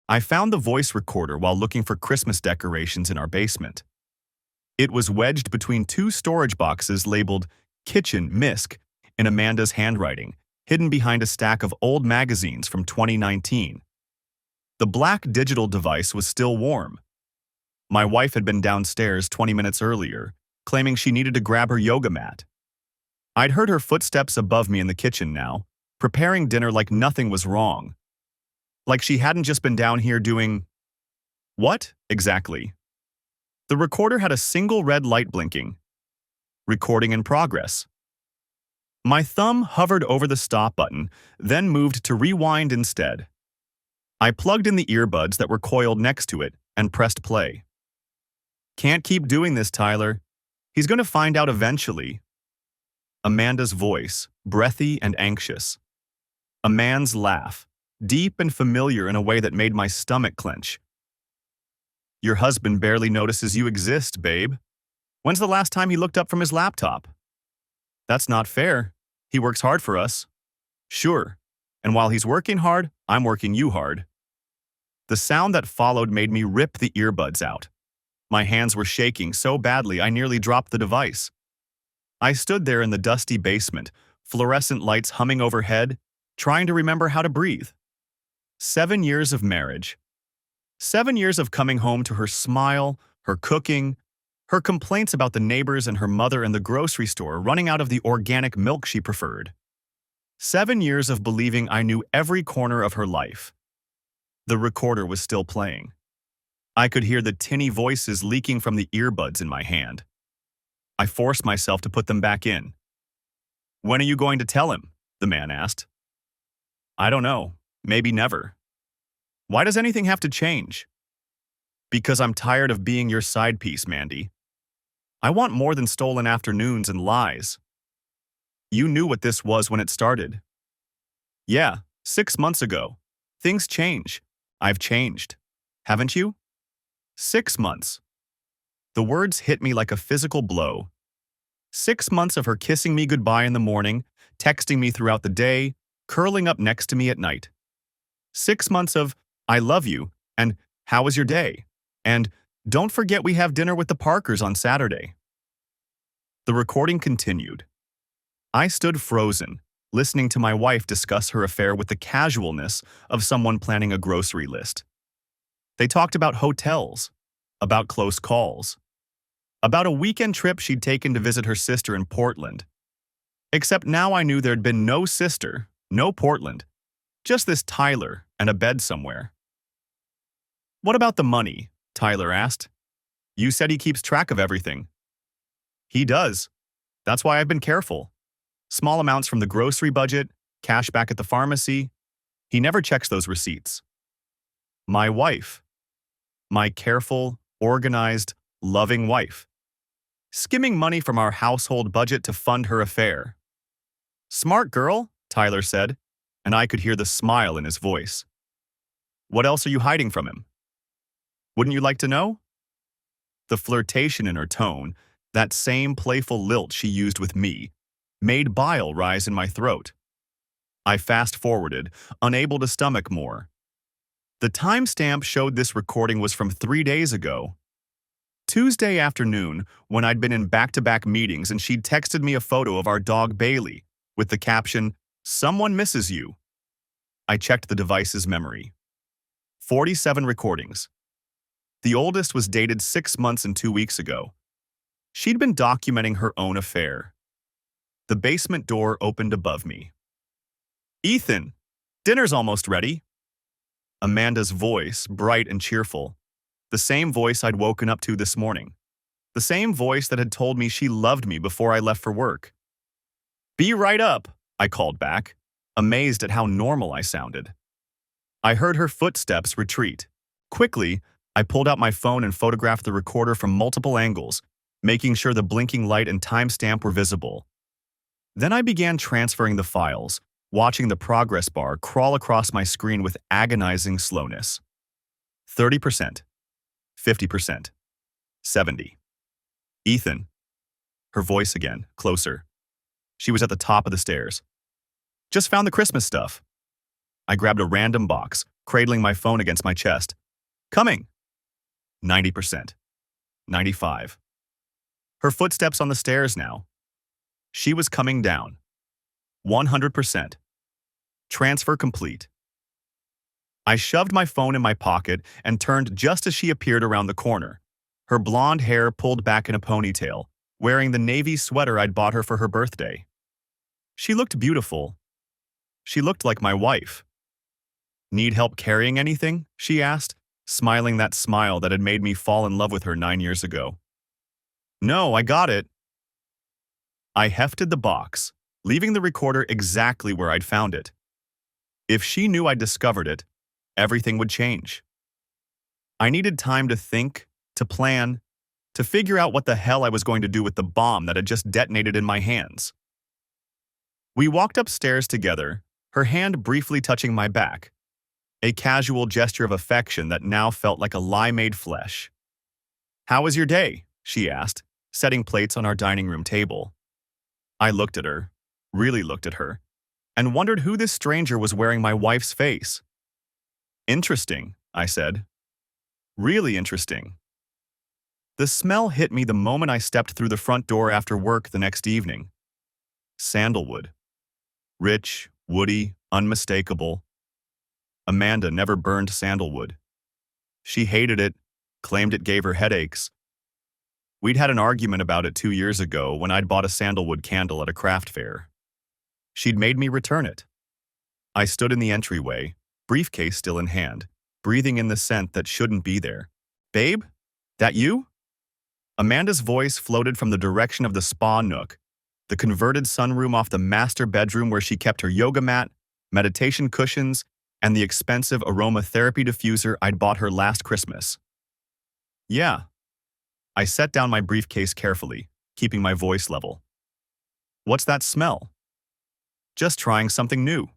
I found the voice recorder while looking for Christmas decorations in our basement. It was wedged between two storage boxes labeled Kitchen Misc in Amanda's handwriting, hidden behind a stack of old magazines from 2019. The black digital device was still warm. My wife had been downstairs 20 minutes earlier, claiming she needed to grab her yoga mat. I'd heard her footsteps above me in the kitchen now, preparing dinner like nothing was wrong. Like she hadn't just been down here doing… What, exactly? The recorder had a single red light blinking. Recording in progress. My thumb hovered over the stop button, then moved to rewind instead. I plugged in the earbuds that were coiled next to it and pressed play. Can't keep doing this, Tyler. He's going to find out eventually. Amanda's voice, breathy and anxious. A man's laugh, deep and familiar in a way that made my stomach clench. Your husband barely notices you exist, babe. When's the last time he looked up from his laptop? That's not fair. He works hard for us. Sure. And while he's working hard, I'm working you hard. The sound that followed made me rip the earbuds out. My hands were shaking so badly I nearly dropped the device. I stood there in the dusty basement, fluorescent lights humming overhead, trying to remember how to breathe. 7 years of marriage. 7 years of coming home to her smile, her cooking, her complaints about the neighbors and her mother in the grocery store running out of the organic milk she preferred. 7 years of believing I knew every corner of her life. The recorder was still playing. I could hear the tinny voices leaking from the earbuds in my hand. I forced myself to put them back in. When are you going to tell him? The man asked. I don't know. Maybe never. Why does anything have to change? Because I'm tired of being your side piece, Mandy. I want more than stolen afternoons and lies. You knew what this was when it started. Yeah, 6 months ago. Things change. I've changed. Haven't you? 6 months. The words hit me like a physical blow. 6 months of her kissing me goodbye in the morning, texting me throughout the day, curling up next to me at night. 6 months of, I love you, and how was your day? And don't forget we have dinner with the Parkers on Saturday. The recording continued. I stood frozen, listening to my wife discuss her affair with the casualness of someone planning a grocery list. They talked about hotels, about close calls, about a weekend trip she'd taken to visit her sister in Portland. Except now I knew there'd been no sister, no Portland, just this Tyler and a bed somewhere. What about the money? Tyler asked. You said he keeps track of everything. He does. That's why I've been careful. Small amounts from the grocery budget, cash back at the pharmacy. He never checks those receipts. My wife. My careful, organized, loving wife. Skimming money from our household budget to fund her affair. Smart girl, Tyler said, and I could hear the smile in his voice. What else are you hiding from him? Wouldn't you like to know? The flirtation in her tone, that same playful lilt she used with me, made bile rise in my throat. I fast-forwarded, unable to stomach more. The timestamp showed this recording was from 3 days ago. Tuesday afternoon, when I'd been in back-to-back meetings and she'd texted me a photo of our dog Bailey, with the caption, "Someone misses you." I checked the device's memory. 47 recordings. The oldest was dated 6 months and 2 weeks ago. She'd been documenting her own affair. The basement door opened above me. Ethan, dinner's almost ready. Amanda's voice, bright and cheerful. The same voice I'd woken up to this morning. The same voice that had told me she loved me before I left for work. Be right up, I called back, amazed at how normal I sounded. I heard her footsteps retreat. Quickly, I pulled out my phone and photographed the recorder from multiple angles, making sure the blinking light and timestamp were visible. Then I began transferring the files, watching the progress bar crawl across my screen with agonizing slowness. 30%, 50%, 70. Ethan. Her voice again, closer. She was at the top of the stairs. Just found the Christmas stuff. I grabbed a random box, cradling my phone against my chest. Coming! 90%. 95. Her footsteps on the stairs now. She was coming down. 100%. Transfer complete. I shoved my phone in my pocket and turned just as she appeared around the corner, her blonde hair pulled back in a ponytail, wearing the navy sweater I'd bought her for her birthday. She looked beautiful. She looked like my wife. Need help carrying anything? She asked, smiling that smile that had made me fall in love with her 9 years ago. No, I got it. I hefted the box, leaving the recorder exactly where I'd found it. If she knew I'd discovered it, everything would change. I needed time to think, to plan, to figure out what the hell I was going to do with the bomb that had just detonated in my hands. We walked upstairs together, her hand briefly touching my back, a casual gesture of affection that now felt like a lie made flesh. "How was your day?" she asked, setting plates on our dining room table. I looked at her, really looked at her, and wondered who this stranger was wearing my wife's face. "Interesting," I said. "Really interesting." The smell hit me the moment I stepped through the front door after work the next evening. Sandalwood. Rich, woody, unmistakable. Amanda never burned sandalwood. She hated it, claimed it gave her headaches. We'd had an argument about it 2 years ago when I'd bought a sandalwood candle at a craft fair. She'd made me return it. I stood in the entryway, briefcase still in hand, breathing in the scent that shouldn't be there. "Babe? That you?" Amanda's voice floated from the direction of the spa nook, the converted sunroom off the master bedroom where she kept her yoga mat, meditation cushions, and the expensive aromatherapy diffuser I'd bought her last Christmas. "Yeah." I set down my briefcase carefully, keeping my voice level. "What's that smell?" "Just trying something new."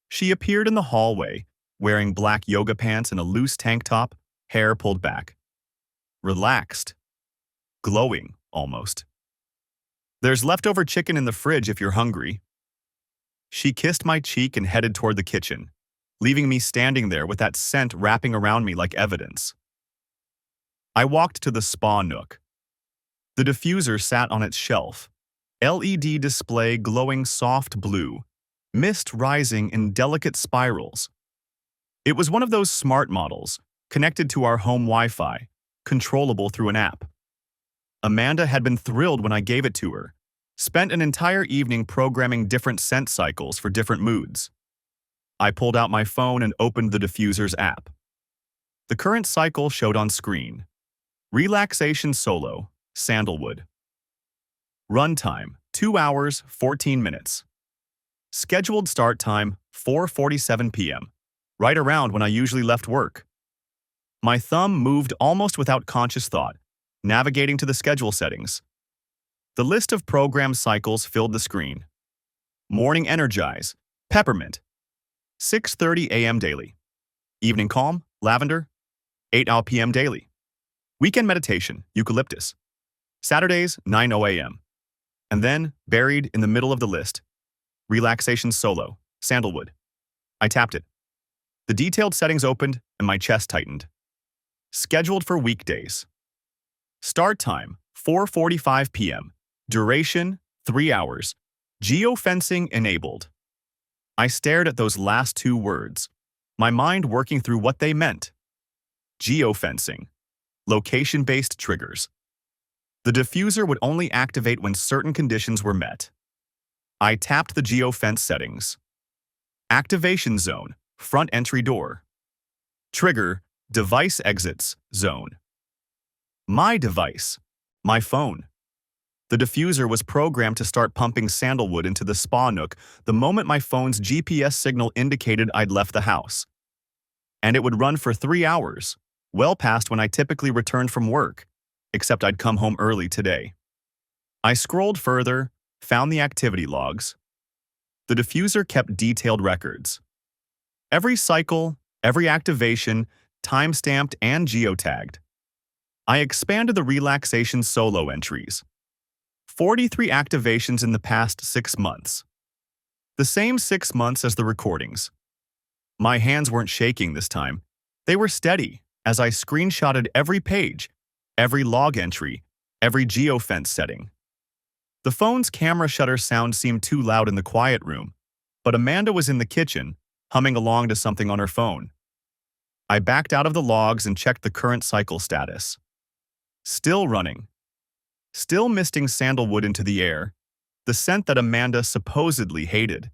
She appeared in the hallway, wearing black yoga pants and a loose tank top, hair pulled back. Relaxed. Glowing, almost. "There's leftover chicken in the fridge if you're hungry." She kissed my cheek and headed toward the kitchen, leaving me standing there with that scent wrapping around me like evidence. I walked to the spa nook. The diffuser sat on its shelf, LED display glowing soft blue, mist rising in delicate spirals. It was one of those smart models, connected to our home Wi-Fi, controllable through an app. Amanda had been thrilled when I gave it to her, spent an entire evening programming different scent cycles for different moods. I pulled out my phone and opened the diffuser's app. The current cycle showed on screen. Relaxation Solo, Sandalwood. Runtime, 2 hours, 14 minutes. Scheduled start time, 4:47 p.m., right around when I usually left work. My thumb moved almost without conscious thought, navigating to the schedule settings. The list of program cycles filled the screen. Morning Energize, Peppermint, 6:30 a.m. daily. Evening Calm, Lavender, 8 p.m. daily. Weekend Meditation, Eucalyptus, Saturdays, 9:00 a.m. And then, buried in the middle of the list, Relaxation Solo, Sandalwood. I tapped it. The detailed settings opened and my chest tightened. Scheduled for weekdays. Start time, 4:45 p.m. Duration, 3 hours. Geofencing enabled. I stared at those last 2 words, my mind working through what they meant. Geofencing. Location-based triggers. The diffuser would only activate when certain conditions were met. I tapped the geofence settings. Activation zone, front entry door. Trigger, device exits, zone. My device, my phone. The diffuser was programmed to start pumping sandalwood into the spa nook the moment my phone's GPS signal indicated I'd left the house. And it would run for 3 hours, well past when I typically returned from work, except I'd come home early today. I scrolled further, found the activity logs. The diffuser kept detailed records. Every cycle, every activation, time-stamped and geotagged. I expanded the Relaxation Solo entries. 43 activations in the past 6 months. The same 6 months as the recordings. My hands weren't shaking this time. They were steady as I screenshotted every page, every log entry, every geofence setting. The phone's camera shutter sound seemed too loud in the quiet room, but Amanda was in the kitchen, humming along to something on her phone. I backed out of the logs and checked the current cycle status. Still running. Still misting sandalwood into the air, the scent that Amanda supposedly hated.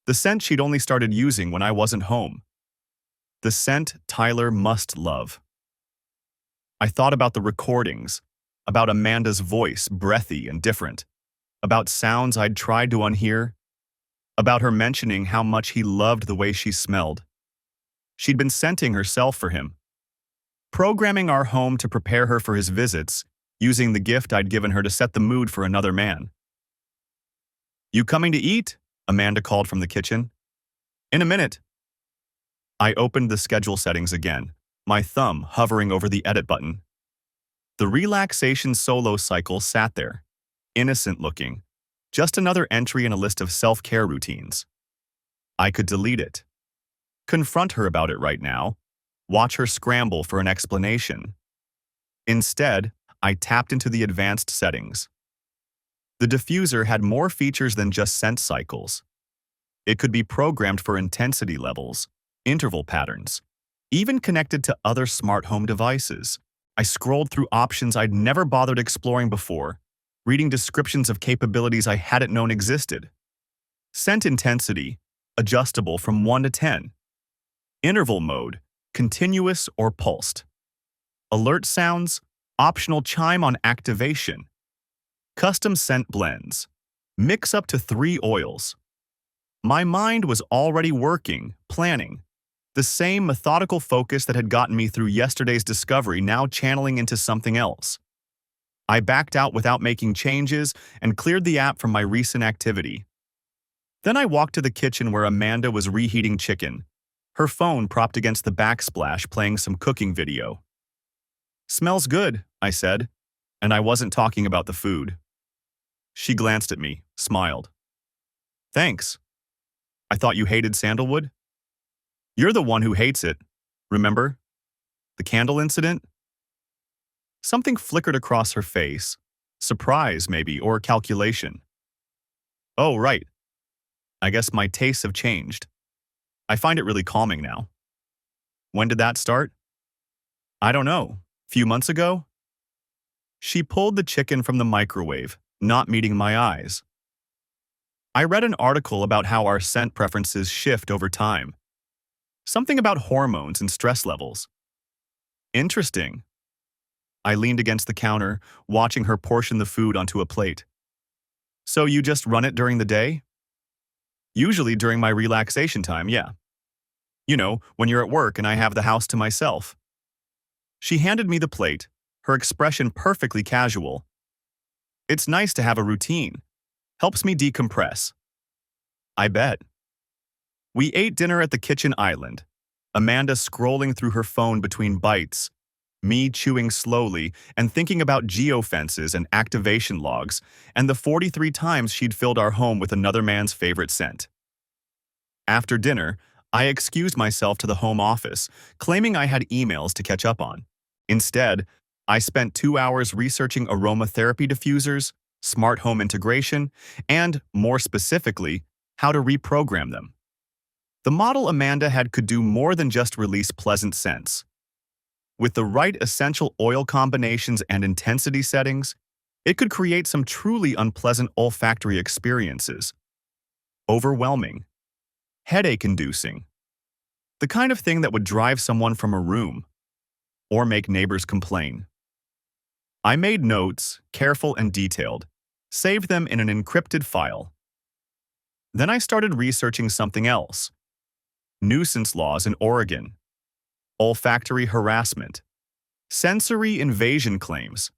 The scent she'd only started using when I wasn't home. The scent Tyler must love. I thought about the recordings, about Amanda's voice, breathy and different, about sounds I'd tried to unhear, about her mentioning how much he loved the way she smelled. She'd been scenting herself for him, programming our home to prepare her for his visits, using the gift I'd given her to set the mood for another man. "You coming to eat?" Amanda called from the kitchen. "In a minute." I opened the schedule settings again, my thumb hovering over the edit button. The relaxation solo cycle sat there, innocent looking, just another entry in a list of self-care routines. I could delete it. Confront her about it right now, watch her scramble for an explanation. Instead, I tapped into the advanced settings. The diffuser had more features than just scent cycles. It could be programmed for intensity levels, interval patterns, even connected to other smart home devices. I scrolled through options I'd never bothered exploring before, reading descriptions of capabilities I hadn't known existed. Scent intensity, adjustable from 1 to 10. Interval mode, continuous or pulsed. Alert sounds, optional chime on activation. Custom scent blends, mix up to 3 oils. My mind was already working, planning. The same methodical focus that had gotten me through yesterday's discovery now channeling into something else. I backed out without making changes and cleared the app from my recent activity. Then I walked to the kitchen where Amanda was reheating chicken, her phone propped against the backsplash playing some cooking video. "Smells good," I said, and I wasn't talking about the food. She glanced at me, smiled. "Thanks. I thought you hated sandalwood?" "You're the one who hates it. Remember? The candle incident?" Something flickered across her face. Surprise, maybe, or calculation. "Oh, right. I guess my tastes have changed. I find it really calming now." "When did that start?" "I don't know. Few months ago?" She pulled the chicken from the microwave, not meeting my eyes. "I read an article about how our scent preferences shift over time. Something about hormones and stress levels." "Interesting." I leaned against the counter, watching her portion the food onto a plate. "So you just run it during the day?" "Usually during my relaxation time, yeah. You know, when you're at work and I have the house to myself." She handed me the plate, her expression perfectly casual. "It's nice to have a routine. Helps me decompress." "I bet." We ate dinner at the kitchen island, Amanda scrolling through her phone between bites, me chewing slowly and thinking about geofences and activation logs, and the 43 times she'd filled our home with another man's favorite scent. After dinner, I excused myself to the home office, claiming I had emails to catch up on. Instead, I spent 2 hours researching aromatherapy diffusers, smart home integration, and, more specifically, how to reprogram them. The model Amanda had could do more than just release pleasant scents. With the right essential oil combinations and intensity settings, it could create some truly unpleasant olfactory experiences. Overwhelming, headache-inducing, the kind of thing that would drive someone from a room or make neighbors complain. I made notes, careful and detailed, saved them in an encrypted file. Then I started researching something else. Nuisance laws in Oregon, olfactory harassment, sensory invasion claims.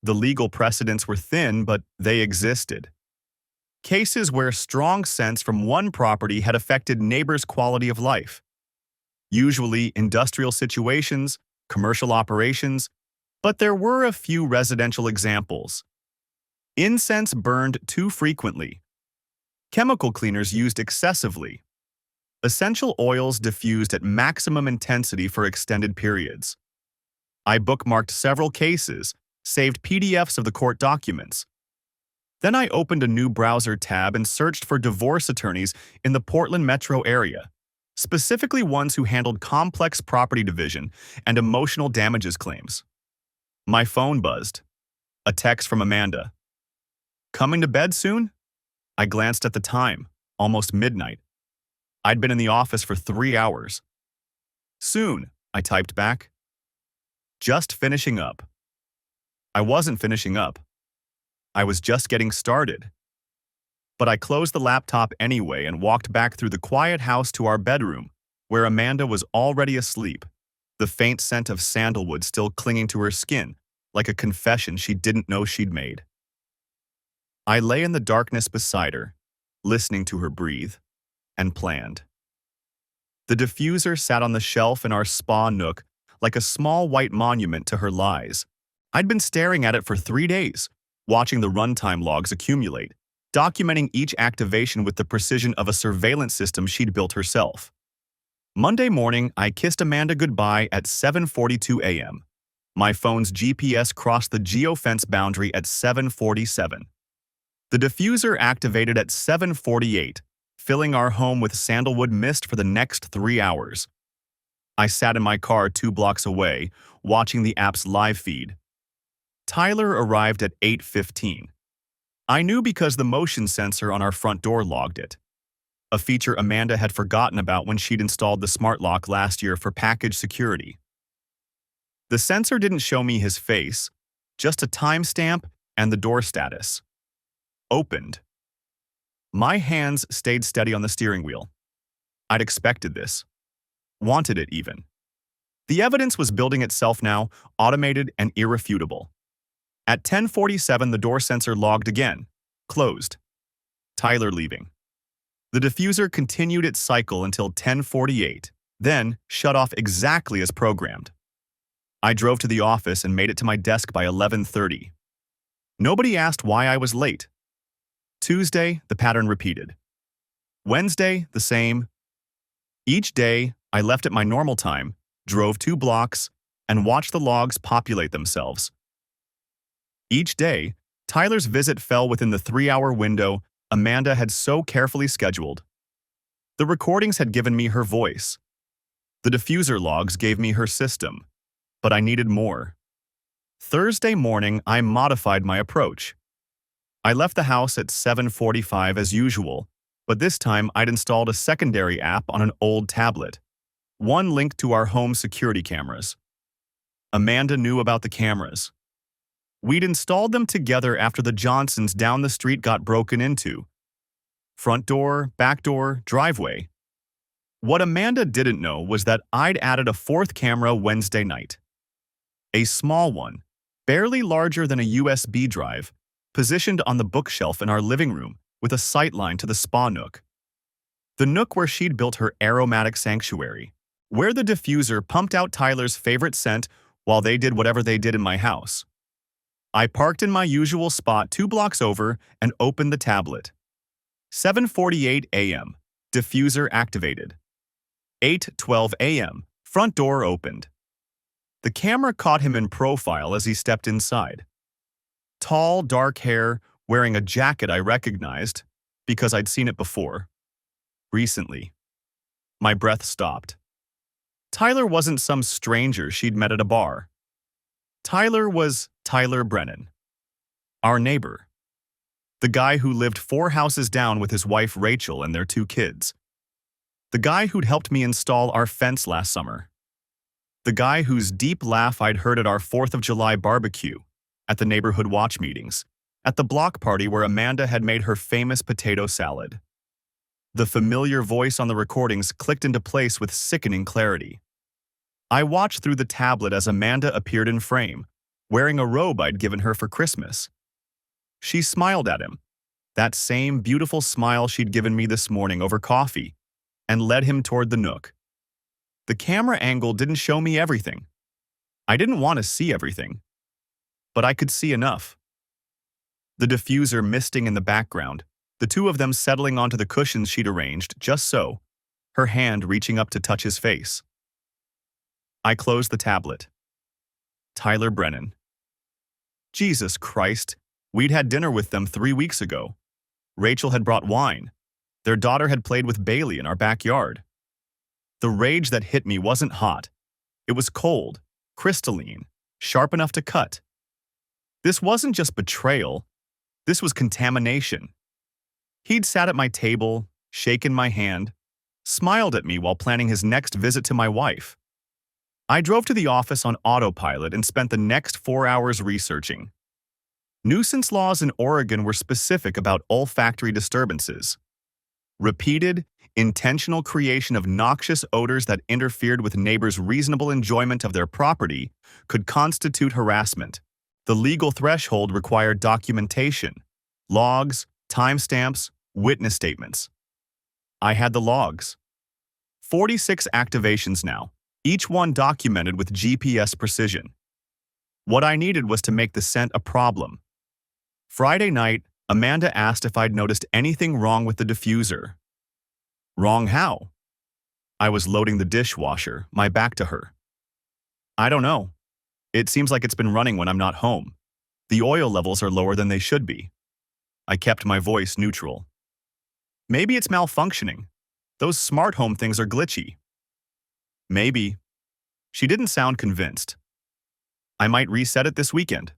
The legal precedents were thin, but they existed. Cases where strong scents from one property had affected neighbors' quality of life. Usually industrial situations, commercial operations, but there were a few residential examples. Incense burned too frequently. Chemical cleaners used excessively. Essential oils diffused at maximum intensity for extended periods. I bookmarked several cases, saved PDFs of the court documents. Then I opened a new browser tab and searched for divorce attorneys in the Portland metro area, specifically ones who handled complex property division and emotional damages claims. My phone buzzed. A text from Amanda. "Coming to bed soon?" I glanced at the time, almost midnight. I'd been in the office for 3 hours. "Soon," I typed back. "Just finishing up." I wasn't finishing up. I was just getting started. But I closed the laptop anyway and walked back through the quiet house to our bedroom, where Amanda was already asleep, the faint scent of sandalwood still clinging to her skin, like a confession she didn't know she'd made. I lay in the darkness beside her, listening to her breathe, and planned. The diffuser sat on the shelf in our spa nook like a small white monument to her lies. I'd been staring at it for 3 days, watching the runtime logs accumulate, documenting each activation with the precision of a surveillance system she'd built herself. Monday morning, I kissed Amanda goodbye at 7:42 a.m. My phone's GPS crossed the geofence boundary at 7:47. The diffuser activated at 7:48, filling our home with sandalwood mist for the next 3 hours. I sat in my car 2 blocks away, watching the app's live feed. Tyler arrived at 8:15. I knew because the motion sensor on our front door logged it, a feature Amanda had forgotten about when she'd installed the smart lock last year for package security. The sensor didn't show me his face, just a timestamp and the door status. Opened. My hands stayed steady on the steering wheel. I'd expected this. Wanted it even. The evidence was building itself now, automated and irrefutable. At 10:47, the door sensor logged again. Closed. Tyler leaving. The diffuser continued its cycle until 10:48, then shut off exactly as programmed. I drove to the office and made it to my desk by 11:30. Nobody asked why I was late. Tuesday, the pattern repeated. Wednesday, the same. Each day, I left at my normal time, drove 2 blocks, and watched the logs populate themselves. Each day, Tyler's visit fell within the 3-hour window Amanda had so carefully scheduled. The recordings had given me her voice. The diffuser logs gave me her system, but I needed more. Thursday morning, I modified my approach. I left the house at 7:45 as usual, but this time I'd installed a secondary app on an old tablet, one linked to our home security cameras. Amanda knew about the cameras. We'd installed them together after the Johnsons down the street got broken into. Front door, back door, driveway. What Amanda didn't know was that I'd added a 4th camera Wednesday night. A small one, barely larger than a USB drive, positioned on the bookshelf in our living room with a sightline to the spa nook. The nook where she'd built her aromatic sanctuary, where the diffuser pumped out Tyler's favorite scent while they did whatever they did in my house. I parked in my usual spot 2 blocks over and opened the tablet. 7:48 a.m. Diffuser activated. 8:12 a.m. Front door opened. The camera caught him in profile as he stepped inside. Tall, dark hair, wearing a jacket I recognized because I'd seen it before. Recently. My breath stopped. Tyler wasn't some stranger she'd met at a bar. Tyler was Tyler Brennan, our neighbor. The guy who lived 4 houses down with his wife Rachel and their 2 kids. The guy who'd helped me install our fence last summer. The guy whose deep laugh I'd heard at our 4th of July barbecue, at the neighborhood watch meetings, at the block party where Amanda had made her famous potato salad. The familiar voice on the recordings clicked into place with sickening clarity. I watched through the tablet as Amanda appeared in frame, wearing a robe I'd given her for Christmas. She smiled at him, that same beautiful smile she'd given me this morning over coffee, and led him toward the nook. The camera angle didn't show me everything. I didn't want to see everything, but I could see enough. The diffuser misting in the background, the 2 of them settling onto the cushions she'd arranged just so, her hand reaching up to touch his face. I closed the tablet. Tyler Brennan. Jesus Christ, we'd had dinner with them 3 weeks ago. Rachel had brought wine. Their daughter had played with Bailey in our backyard. The rage that hit me wasn't hot. It was cold, crystalline, sharp enough to cut. This wasn't just betrayal. This was contamination. He'd sat at my table, shaken my hand, smiled at me while planning his next visit to my wife. I drove to the office on autopilot and spent the next 4 hours researching. Nuisance laws in Oregon were specific about olfactory disturbances. Repeated, intentional creation of noxious odors that interfered with neighbors' reasonable enjoyment of their property could constitute harassment. The legal threshold required documentation, logs, timestamps, witness statements. I had the logs. 46 activations now, each one documented with GPS precision. What I needed was to make the scent a problem. Friday night, Amanda asked if I'd noticed anything wrong with the diffuser. Wrong how? I was loading the dishwasher, my back to her. I don't know. It seems like it's been running when I'm not home. The oil levels are lower than they should be. I kept my voice neutral. Maybe it's malfunctioning. Those smart home things are glitchy. Maybe. She didn't sound convinced. I might reset it this weekend.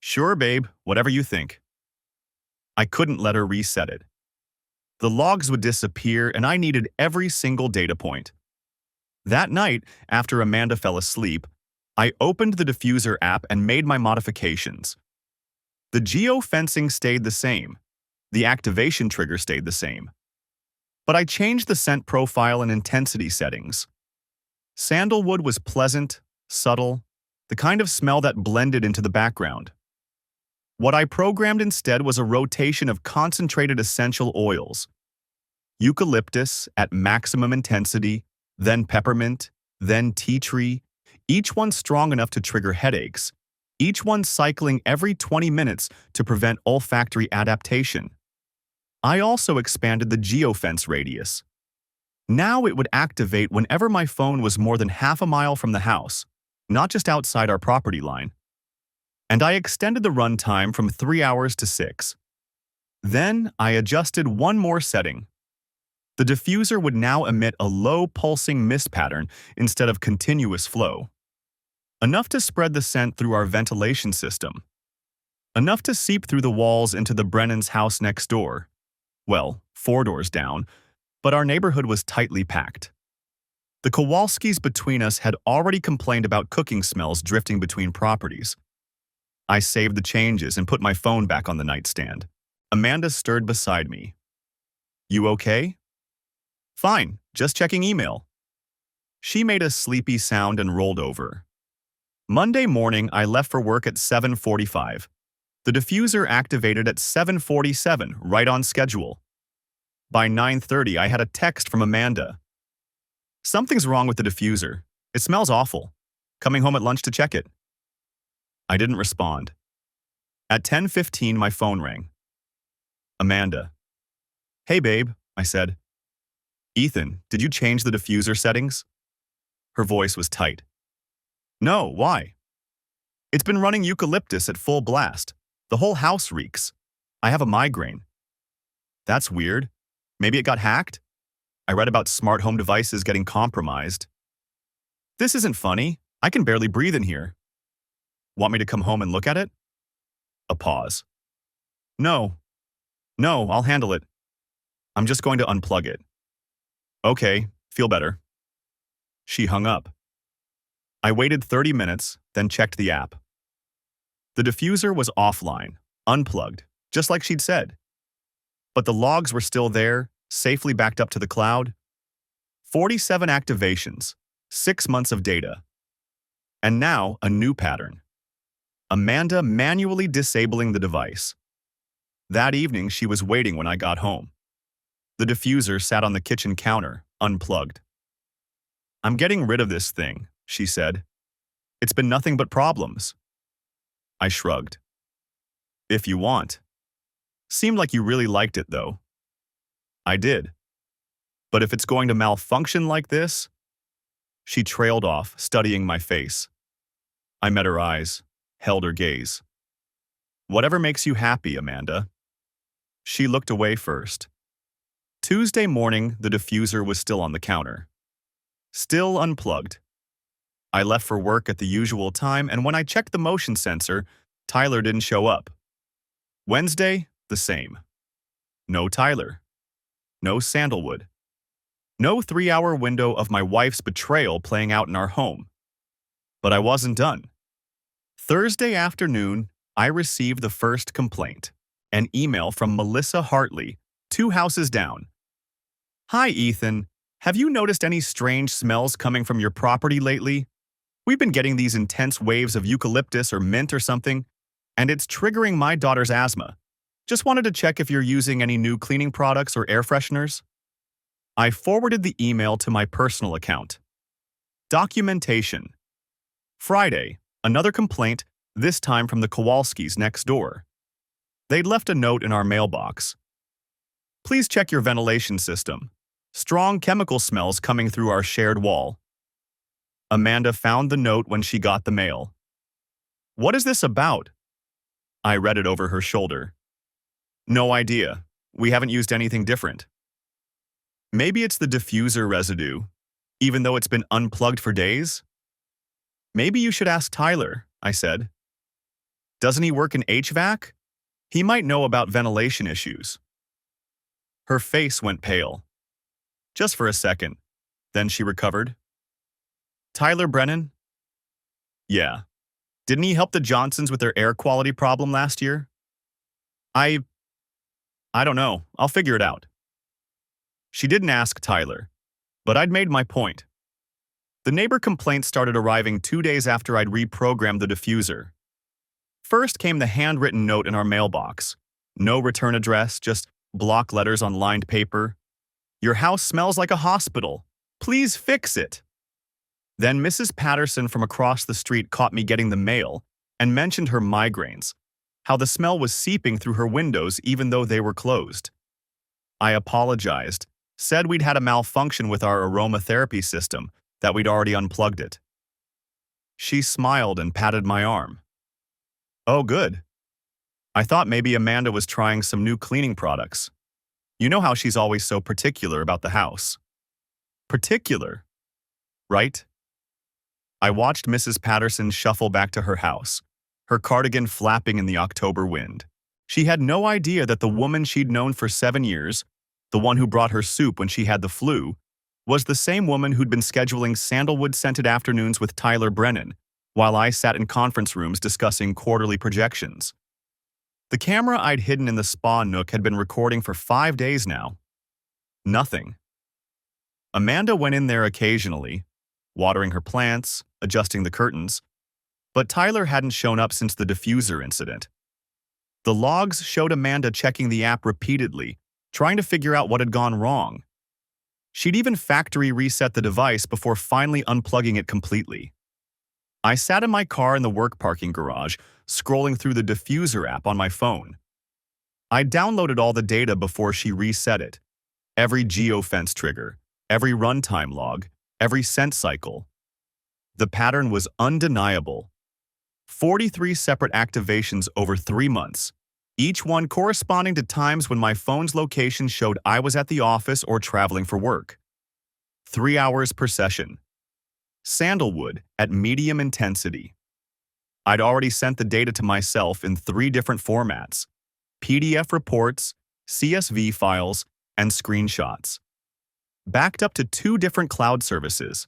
Sure, babe, whatever you think. I couldn't let her reset it. The logs would disappear, and I needed every single data point. That night, after Amanda fell asleep, I opened the diffuser app and made my modifications. The geofencing stayed the same. The activation trigger stayed the same. But I changed the scent profile and intensity settings. Sandalwood was pleasant, subtle, the kind of smell that blended into the background. What I programmed instead was a rotation of concentrated essential oils. Eucalyptus at maximum intensity, then peppermint, then tea tree, each one strong enough to trigger headaches, each one cycling every 20 minutes to prevent olfactory adaptation. I also expanded the geofence radius. Now it would activate whenever my phone was more than half a mile from the house, not just outside our property line. And I extended the runtime from 3 hours to 6. Then I adjusted one more setting. The diffuser would now emit a low pulsing mist pattern instead of continuous flow. Enough to spread the scent through our ventilation system. Enough to seep through the walls into the Brennan's house next door. Well, 4 doors down, but our neighborhood was tightly packed. The Kowalskis between us had already complained about cooking smells drifting between properties. I saved the changes and put my phone back on the nightstand. Amanda stirred beside me. You okay? Fine, just checking email. She made a sleepy sound and rolled over. Monday morning, I left for work at 7:45. The diffuser activated at 7:47, right on schedule. By 9:30, I had a text from Amanda. Something's wrong with the diffuser. It smells awful. Coming home at lunch to check it. I didn't respond. At 10:15, my phone rang. Amanda. Hey, babe, I said. Ethan, did you change the diffuser settings? Her voice was tight. No, why? It's been running eucalyptus at full blast. The whole house reeks. I have a migraine. That's weird. Maybe it got hacked? I read about smart home devices getting compromised. This isn't funny. I can barely breathe in here. Want me to come home and look at it? A pause. No, I'll handle it. I'm just going to unplug it. Okay, feel better. She hung up. I waited 30 minutes, then checked the app. The diffuser was offline, unplugged, just like she'd said. But the logs were still there, safely backed up to the cloud. 47 activations, 6 months of data. And now a new pattern. Amanda manually disabling the device. That evening, she was waiting when I got home. The diffuser sat on the kitchen counter, unplugged. I'm getting rid of this thing, she said. It's been nothing but problems. I shrugged. If you want. Seemed like you really liked it, though. I did. But if it's going to malfunction like this, she trailed off, studying my face. I met her eyes, held her gaze. Whatever makes you happy, Amanda. She looked away first. Tuesday morning, the diffuser was still on the counter. Still unplugged. I left for work at the usual time, and when I checked the motion sensor, Tyler didn't show up. Wednesday, the same. No Tyler. No sandalwood. No 3-hour window of my wife's betrayal playing out in our home. But I wasn't done. Thursday afternoon, I received the first complaint, an email from Melissa Hartley, 2 houses down. Hi, Ethan. Have you noticed any strange smells coming from your property lately? We've been getting these intense waves of eucalyptus or mint or something, and it's triggering my daughter's asthma. Just wanted to check if you're using any new cleaning products or air fresheners. I forwarded the email to my personal account. Documentation. Friday, another complaint, this time from the Kowalskis next door. They'd left a note in our mailbox. Please check your ventilation system. Strong chemical smells coming through our shared wall. Amanda found the note when she got the mail. What is this about? I read it over her shoulder. No idea. We haven't used anything different. Maybe it's the diffuser residue, even though it's been unplugged for days? Maybe you should ask Tyler, I said. Doesn't he work in HVAC? He might know about ventilation issues. Her face went pale. Just for a second. Then she recovered. Tyler Brennan? Yeah. Didn't he help the Johnsons with their air quality problem last year? I don't know. I'll figure it out. She didn't ask Tyler, but I'd made my point. The neighbor complaints started arriving 2 days after I'd reprogrammed the diffuser. First came the handwritten note in our mailbox. No return address, just block letters on lined paper. Your house smells like a hospital. Please fix it. Then Mrs. Patterson from across the street caught me getting the mail and mentioned her migraines, how the smell was seeping through her windows even though they were closed. I apologized, said we'd had a malfunction with our aromatherapy system, that we'd already unplugged it. She smiled and patted my arm. Oh, good. I thought maybe Amanda was trying some new cleaning products. You know how she's always so particular about the house. Particular, right? I watched Mrs. Patterson shuffle back to her house, her cardigan flapping in the October wind. She had no idea that the woman she'd known for 7 years, the one who brought her soup when she had the flu, was the same woman who'd been scheduling sandalwood-scented afternoons with Tyler Brennan, while I sat in conference rooms discussing quarterly projections. The camera I'd hidden in the spa nook had been recording for 5 days now. Nothing. Amanda went in there occasionally, watering her plants, adjusting the curtains, but Tyler hadn't shown up since the diffuser incident. The logs showed Amanda checking the app repeatedly, trying to figure out what had gone wrong. She'd even factory reset the device before finally unplugging it completely. I sat in my car in the work parking garage, scrolling through the diffuser app on my phone. I downloaded all the data before she reset it. Every geofence trigger, every runtime log, every scent cycle. The pattern was undeniable. 43 separate activations over 3 months, each one corresponding to times when my phone's location showed I was at the office or traveling for work. 3 hours per session. Sandalwood at medium intensity. I'd already sent the data to myself in 3 different formats: PDF reports, CSV files, and screenshots. Backed up to 2 different cloud services.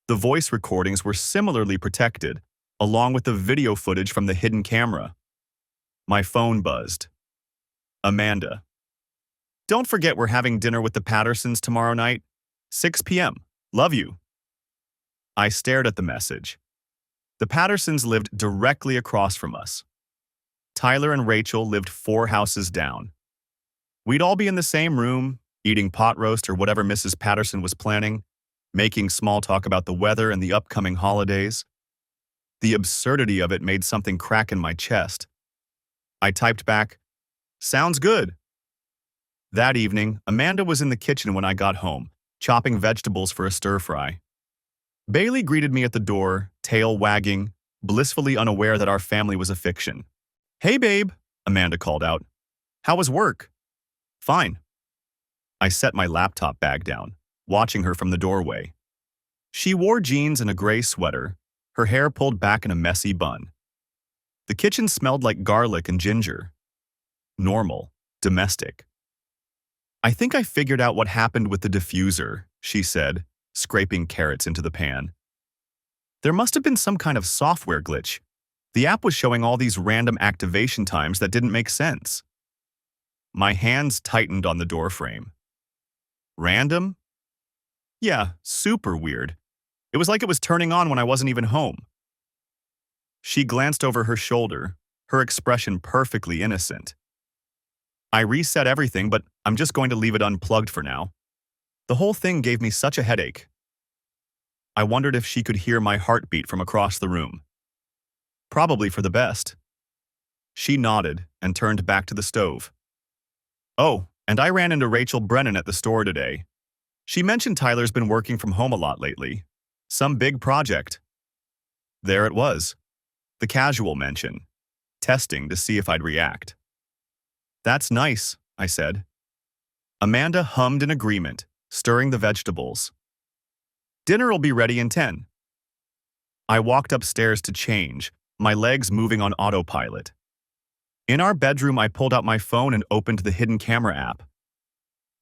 The voice recordings were similarly protected, along with the video footage from the hidden camera. My phone buzzed. Amanda. Don't forget we're having dinner with the Pattersons tomorrow night, 6 p.m. Love you. I stared at the message. The Pattersons lived directly across from us. Tyler and Rachel lived 4 houses down. We'd all be in the same room, eating pot roast or whatever Mrs. Patterson was planning, making small talk about the weather and the upcoming holidays. The absurdity of it made something crack in my chest. I typed back, "Sounds good." That evening, Amanda was in the kitchen when I got home, chopping vegetables for a stir-fry. Bailey greeted me at the door, tail wagging, blissfully unaware that our family was a fiction. "Hey, babe," Amanda called out. "How was work?" "Fine." I set my laptop bag down, watching her from the doorway. She wore jeans and a gray sweater, her hair pulled back in a messy bun. The kitchen smelled like garlic and ginger. Normal, domestic. "I think I figured out what happened with the diffuser," she said, scraping carrots into the pan. "There must have been some kind of software glitch. The app was showing all these random activation times that didn't make sense." My hands tightened on the doorframe. Random? Yeah, super weird. It was like it was turning on when I wasn't even home. She glanced over her shoulder, her expression perfectly innocent. "I reset everything, but I'm just going to leave it unplugged for now. The whole thing gave me such a headache." I wondered if she could hear my heartbeat from across the room. Probably for the best. She nodded and turned back to the stove. "Oh, and I ran into Rachel Brennan at the store today. She mentioned Tyler's been working from home a lot lately. Some big project." There it was. The casual mention. Testing to see if I'd react. "That's nice," I said. Amanda hummed in agreement, stirring the vegetables. "Dinner'll be ready in 10. I walked upstairs to change, my legs moving on autopilot. In our bedroom, I pulled out my phone and opened the hidden camera app.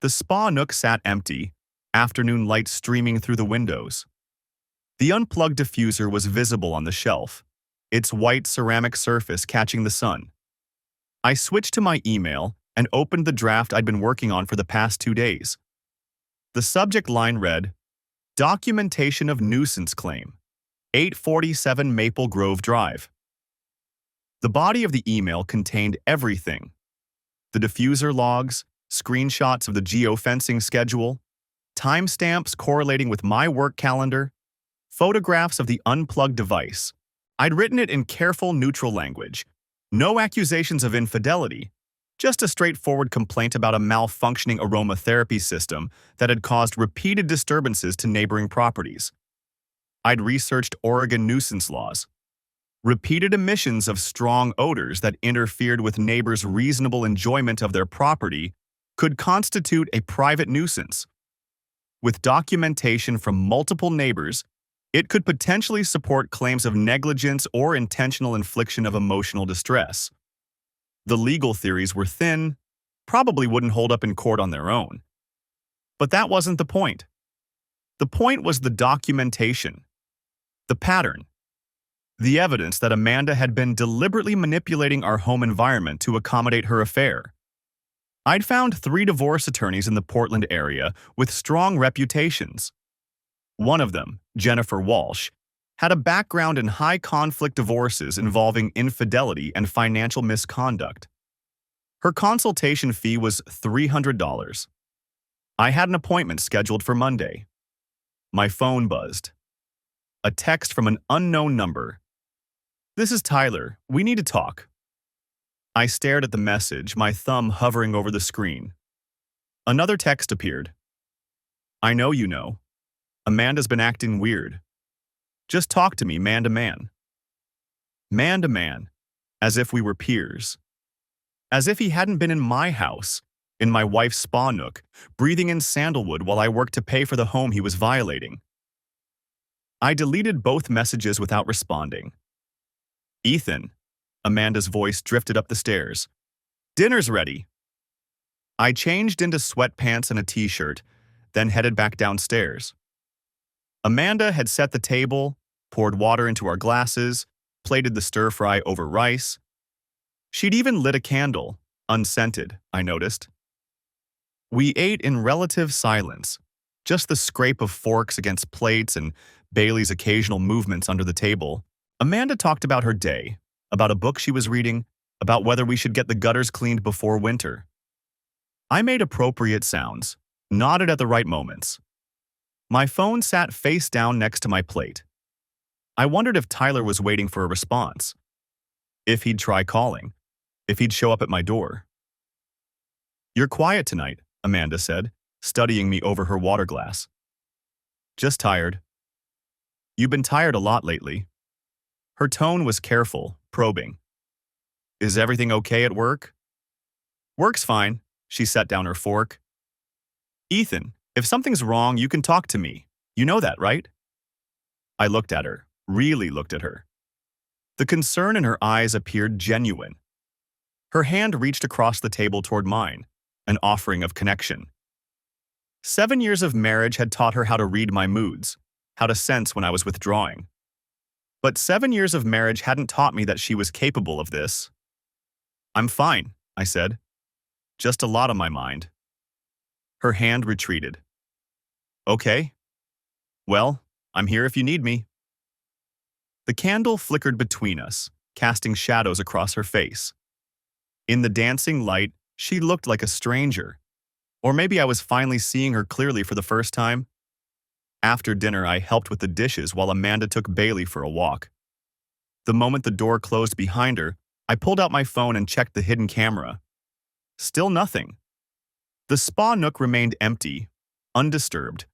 The spa nook sat empty, afternoon light streaming through the windows. The unplugged diffuser was visible on the shelf, its white ceramic surface catching the sun. I switched to my email and opened the draft I'd been working on for the past 2 days. The subject line read, "Documentation of Nuisance Claim, 847 Maple Grove Drive." The body of the email contained everything. The diffuser logs, screenshots of the geofencing schedule, timestamps correlating with my work calendar, photographs of the unplugged device. I'd written it in careful, neutral language. No accusations of infidelity, just a straightforward complaint about a malfunctioning aromatherapy system that had caused repeated disturbances to neighboring properties. I'd researched Oregon nuisance laws. Repeated emissions of strong odors that interfered with neighbors' reasonable enjoyment of their property could constitute a private nuisance. With documentation from multiple neighbors, it could potentially support claims of negligence or intentional infliction of emotional distress. The legal theories were thin, probably wouldn't hold up in court on their own. But that wasn't the point. The point was the documentation, the pattern, the evidence that Amanda had been deliberately manipulating our home environment to accommodate her affair. I'd found 3 divorce attorneys in the Portland area with strong reputations. One of them, Jennifer Walsh, had a background in high-conflict divorces involving infidelity and financial misconduct. Her consultation fee was $300. I had an appointment scheduled for Monday. My phone buzzed. A text from an unknown number. "This is Tyler. We need to talk." I stared at the message, my thumb hovering over the screen. Another text appeared. "I know you know. Amanda's been acting weird. Just talk to me man to man." Man to man, as if we were peers. As if he hadn't been in my house, in my wife's spa nook, breathing in sandalwood while I worked to pay for the home he was violating. I deleted both messages without responding. "Ethan," Amanda's voice drifted up the stairs. "Dinner's ready." I changed into sweatpants and a t-shirt, then headed back downstairs. Amanda had set the table, poured water into our glasses, plated the stir-fry over rice. She'd even lit a candle, unscented, I noticed. We ate in relative silence, just the scrape of forks against plates and Bailey's occasional movements under the table. Amanda talked about her day, about a book she was reading, about whether we should get the gutters cleaned before winter. I made appropriate sounds, nodded at the right moments. My phone sat face down next to my plate. I wondered if Tyler was waiting for a response, if he'd try calling, if he'd show up at my door. You're quiet tonight, Amanda said, studying me over her water glass. Just tired. You've been tired a lot lately. Her tone was careful, probing. Is everything okay at work? Work's fine. She set down her fork. Ethan, if something's wrong, you can talk to me. You know that, right? I looked at her, really looked at her. The concern in her eyes appeared genuine. Her hand reached across the table toward mine, an offering of connection. 7 years of marriage had taught her how to read my moods, how to sense when I was withdrawing. But 7 years of marriage hadn't taught me that she was capable of this. I'm fine, I said. Just a lot on my mind. Her hand retreated. Okay. Well, I'm here if you need me. The candle flickered between us, casting shadows across her face. In the dancing light, she looked like a stranger. Or maybe I was finally seeing her clearly for the first time. After dinner, I helped with the dishes while Amanda took Bailey for a walk. The moment the door closed behind her, I pulled out my phone and checked the hidden camera. Still nothing. The spa nook remained empty, undisturbed.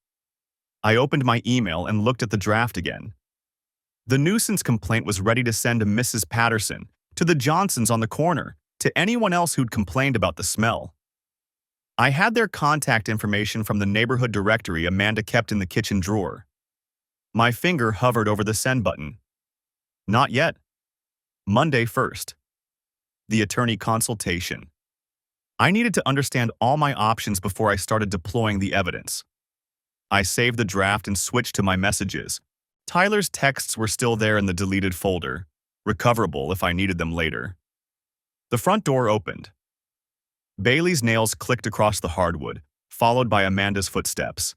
I opened my email and looked at the draft again. The nuisance complaint was ready to send to Mrs. Patterson, to the Johnsons on the corner, to anyone else who'd complained about the smell. I had their contact information from the neighborhood directory Amanda kept in the kitchen drawer. My finger hovered over the send button. Not yet. Monday 1st. The attorney consultation. I needed to understand all my options before I started deploying the evidence. I saved the draft and switched to my messages. Tyler's texts were still there in the deleted folder, recoverable if I needed them later. The front door opened. Bailey's nails clicked across the hardwood, followed by Amanda's footsteps.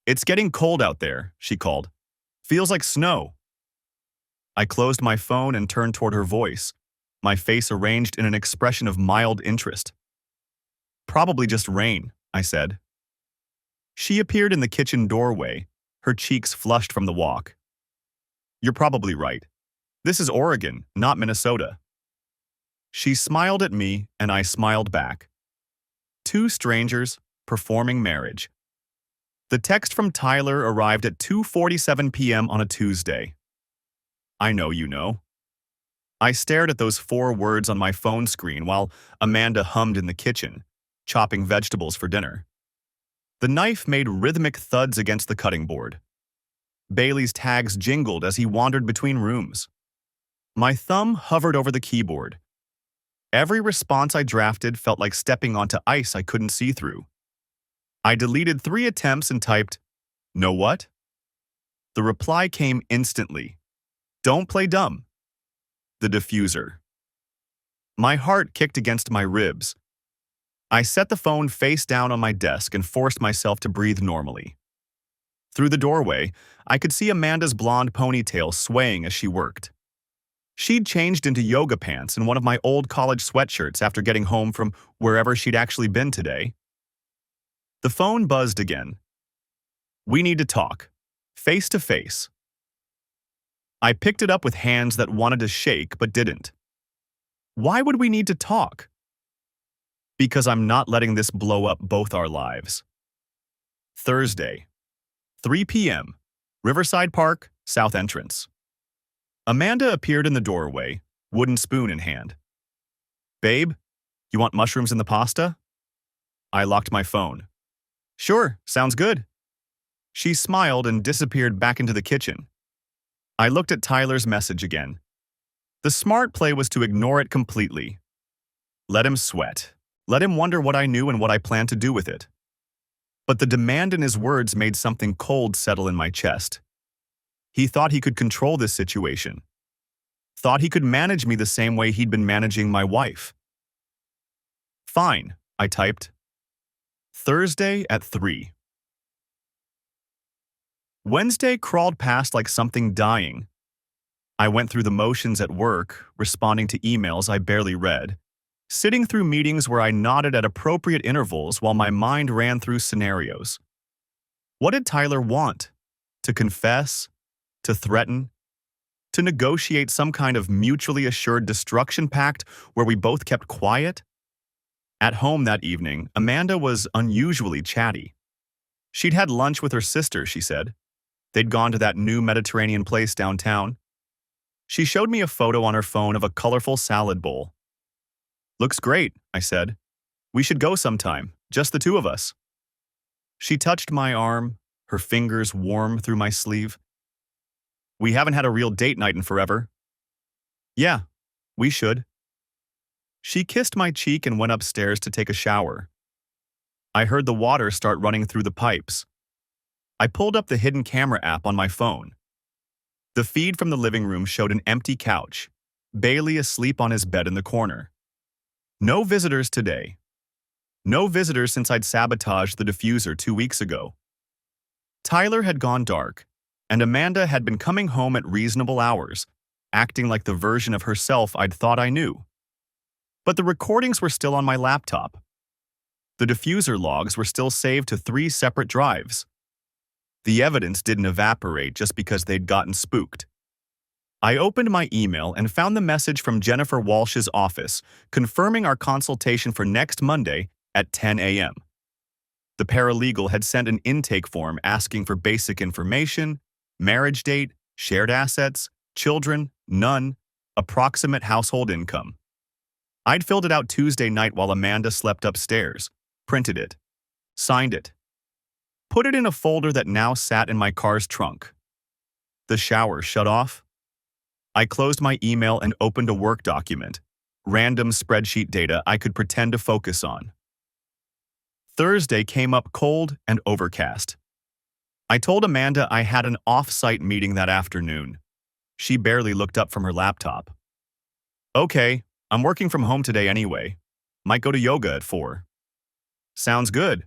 It's getting cold out there, she called. Feels like snow. I closed my phone and turned toward her voice, my face arranged in an expression of mild interest. Probably just rain, I said. She appeared in the kitchen doorway, her cheeks flushed from the walk. You're probably right. This is Oregon, not Minnesota. She smiled at me, and I smiled back. Two strangers, performing marriage. The text from Tyler arrived at 2:47 p.m. on a Tuesday. I know you know. I stared at those 4 words on my phone screen while Amanda hummed in the kitchen, chopping vegetables for dinner. The knife made rhythmic thuds against the cutting board. Bailey's tags jingled as he wandered between rooms. My thumb hovered over the keyboard. Every response I drafted felt like stepping onto ice I couldn't see through. I deleted 3 attempts and typed, "Know what?" The reply came instantly. Don't play dumb. The diffuser. My heart kicked against my ribs. I set the phone face down on my desk and forced myself to breathe normally. Through the doorway, I could see Amanda's blonde ponytail swaying as she worked. She'd changed into yoga pants and one of my old college sweatshirts after getting home from wherever she'd actually been today. The phone buzzed again. We need to talk. Face to face. I picked it up with hands that wanted to shake but didn't. Why would we need to talk? Because I'm not letting this blow up both our lives. Thursday, 3 p.m., Riverside Park, South Entrance. Amanda appeared in the doorway, wooden spoon in hand. Babe, you want mushrooms in the pasta? I locked my phone. Sure, sounds good. She smiled and disappeared back into the kitchen. I looked at Tyler's message again. The smart play was to ignore it completely. Let him sweat. Let him wonder what I knew and what I planned to do with it. But the demand in his words made something cold settle in my chest. He thought he could control this situation. Thought he could manage me the same way he'd been managing my wife. Fine, I typed. Thursday at 3. Wednesday crawled past like something dying. I went through the motions at work, responding to emails I barely read, sitting through meetings where I nodded at appropriate intervals while my mind ran through scenarios. What did Tyler want? To confess? To threaten? To negotiate some kind of mutually assured destruction pact where we both kept quiet? At home that evening, Amanda was unusually chatty. She'd had lunch with her sister, she said. They'd gone to that new Mediterranean place downtown. She showed me a photo on her phone of a colorful salad bowl. "Looks great," I said. "We should go sometime, just the two of us." She touched my arm, her fingers warm through my sleeve. "We haven't had a real date night in forever." "Yeah, we should." She kissed my cheek and went upstairs to take a shower. I heard the water start running through the pipes. I pulled up the hidden camera app on my phone. The feed from the living room showed an empty couch, Bailey asleep on his bed in the corner. No visitors today. No visitors since I'd sabotaged the diffuser 2 weeks ago. Tyler had gone dark, and Amanda had been coming home at reasonable hours, acting like the version of herself I'd thought I knew. But the recordings were still on my laptop. The diffuser logs were still saved to 3 separate drives. The evidence didn't evaporate just because they'd gotten spooked. I opened my email and found the message from Jennifer Walsh's office confirming our consultation for next Monday at 10 a.m. The paralegal had sent an intake form asking for basic information, marriage date, shared assets, children, none, approximate household income. I'd filled it out Tuesday night while Amanda slept upstairs, printed it, signed it, put it in a folder that now sat in my car's trunk. The shower shut off. I closed my email and opened a work document, random spreadsheet data I could pretend to focus on. Thursday came up cold and overcast. I told Amanda I had an off-site meeting that afternoon. She barely looked up from her laptop. "Okay, I'm working from home today anyway. Might go to yoga at 4. "Sounds good."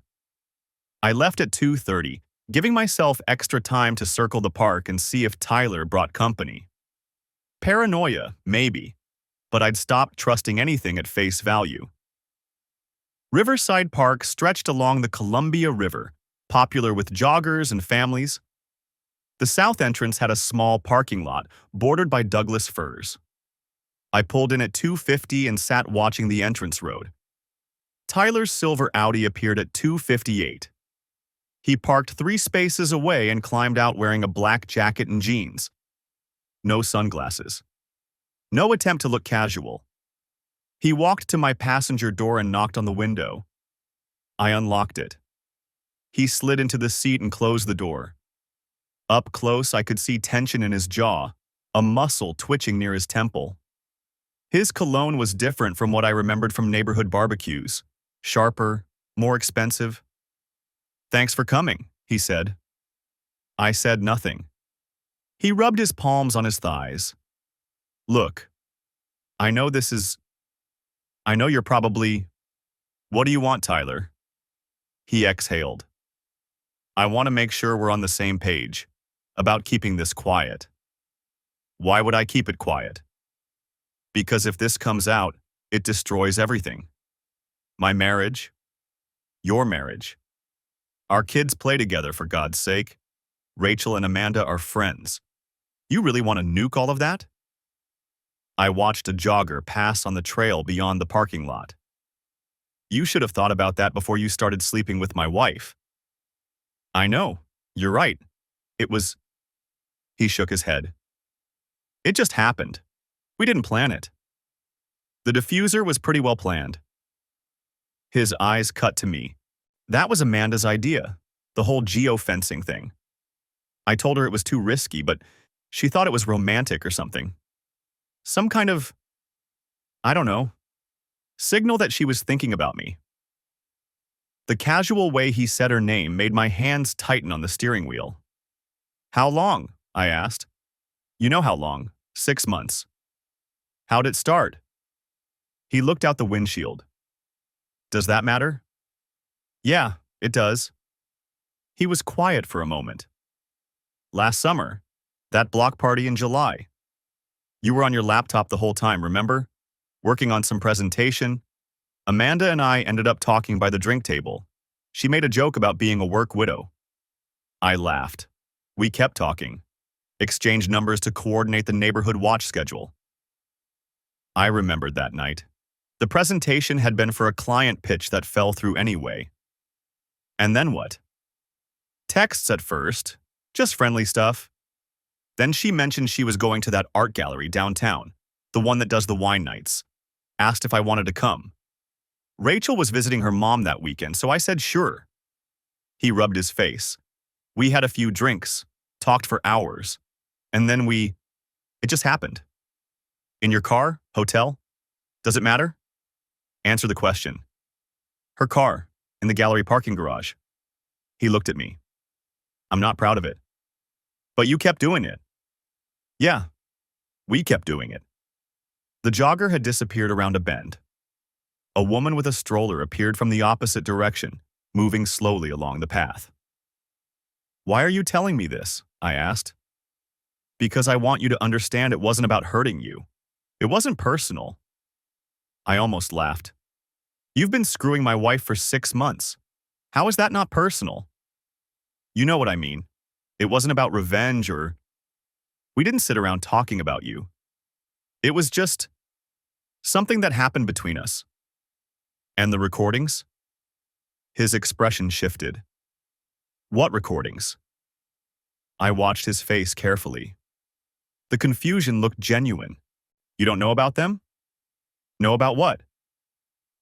I left at 2:30, giving myself extra time to circle the park and see if Tyler brought company. Paranoia, maybe, but I'd stopped trusting anything at face value. Riverside Park stretched along the Columbia River, popular with joggers and families. The south entrance had a small parking lot bordered by Douglas firs. I pulled in at 2:50 and sat watching the entrance road. Tyler's silver Audi appeared at 2:58. He parked 3 spaces away and climbed out wearing a black jacket and jeans. No sunglasses. No attempt to look casual. He walked to my passenger door and knocked on the window. I unlocked it. He slid into the seat and closed the door. Up close, I could see tension in his jaw, a muscle twitching near his temple. His cologne was different from what I remembered from neighborhood barbecues. Sharper, more expensive. "Thanks for coming," he said. I said nothing. He rubbed his palms on his thighs. "Look, I know you're probably... What do you want, Tyler?" He exhaled. "I want to make sure we're on the same page about keeping this quiet." "Why would I keep it quiet?" "Because if this comes out, it destroys everything. My marriage, your marriage. Our kids play together, for God's sake. Rachel and Amanda are friends. You really want to nuke all of that?" I watched a jogger pass on the trail beyond the parking lot. "You should have thought about that before you started sleeping with my wife." "I know, you're right. It was..." He shook his head. "It just happened. We didn't plan it. The diffuser was pretty well planned." His eyes cut to me. That was Amanda's idea, the whole geofencing thing. I told her it was too risky, but she thought it was romantic or something. Some kind of, I don't know, signal that she was thinking about me. The casual way he said her name made my hands tighten on the steering wheel. "How long?" I asked. "You know how long. 6 months." "How'd it start?" He looked out the windshield. "Does that matter?" "Yeah, it does." He was quiet for a moment. "Last summer, that block party in July. You were on your laptop the whole time, remember? Working on some presentation. Amanda and I ended up talking by the drink table. She made a joke about being a work widow. I laughed. We kept talking. Exchanged numbers to coordinate the neighborhood watch schedule. I remembered that night. The presentation had been for a client pitch that fell through anyway. And then what? Texts at first, just friendly stuff. Then she mentioned she was going to that art gallery downtown, the one that does the wine nights. Asked if I wanted to come. Rachel was visiting her mom that weekend, so I said sure. He rubbed his face. We had a few drinks, talked for hours, and then it just happened. In your car? Hotel? Does it matter? Answer the question. Her car, in the gallery parking garage. He looked at me. I'm not proud of it. But you kept doing it. Yeah, we kept doing it. The jogger had disappeared around a bend. A woman with a stroller appeared from the opposite direction, moving slowly along the path. Why are you telling me this? I asked. Because I want you to understand it wasn't about hurting you. It wasn't personal. I almost laughed. You've been screwing my wife for 6 months. How is that not personal? You know what I mean. It wasn't about revenge or... We didn't sit around talking about you. It was just something that happened between us. And the recordings? His expression shifted. What recordings? I watched his face carefully. The confusion looked genuine. You don't know about them? Know about what?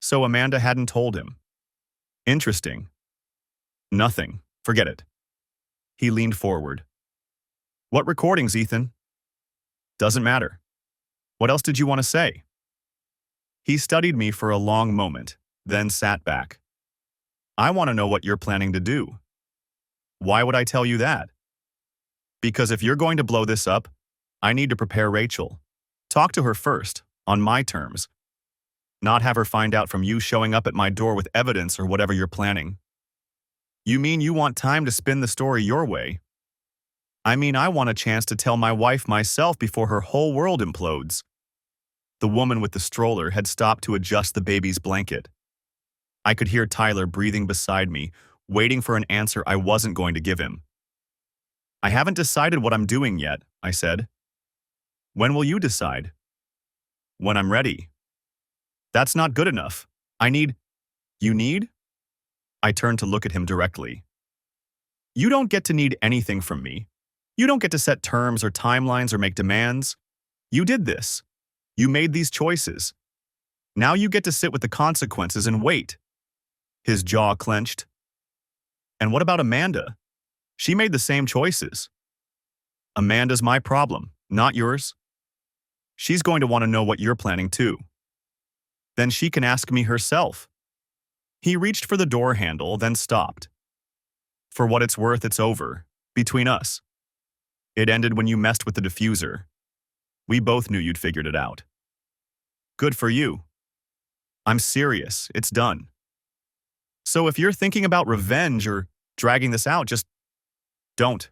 So Amanda hadn't told him. Interesting. Nothing. Forget it. He leaned forward. What recordings, Ethan? Doesn't matter. What else did you want to say? He studied me for a long moment, then sat back. I want to know what you're planning to do. Why would I tell you that? Because if you're going to blow this up, I need to prepare Rachel. Talk to her first, on my terms. Not have her find out from you showing up at my door with evidence or whatever you're planning. You mean you want time to spin the story your way? I mean I want a chance to tell my wife myself before her whole world implodes. The woman with the stroller had stopped to adjust the baby's blanket. I could hear Tyler breathing beside me, waiting for an answer I wasn't going to give him. I haven't decided what I'm doing yet, I said. When will you decide? When I'm ready. That's not good enough. You need? I turned to look at him directly. You don't get to need anything from me. You don't get to set terms or timelines or make demands. You did this. You made these choices. Now you get to sit with the consequences and wait. His jaw clenched. And what about Amanda? She made the same choices. Amanda's my problem, not yours. She's going to want to know what you're planning too. Then she can ask me herself. He reached for the door handle, then stopped. For what it's worth, it's over. Between us. It ended when you messed with the diffuser. We both knew you'd figured it out. Good for you. I'm serious. It's done. So if you're thinking about revenge or dragging this out, just don't.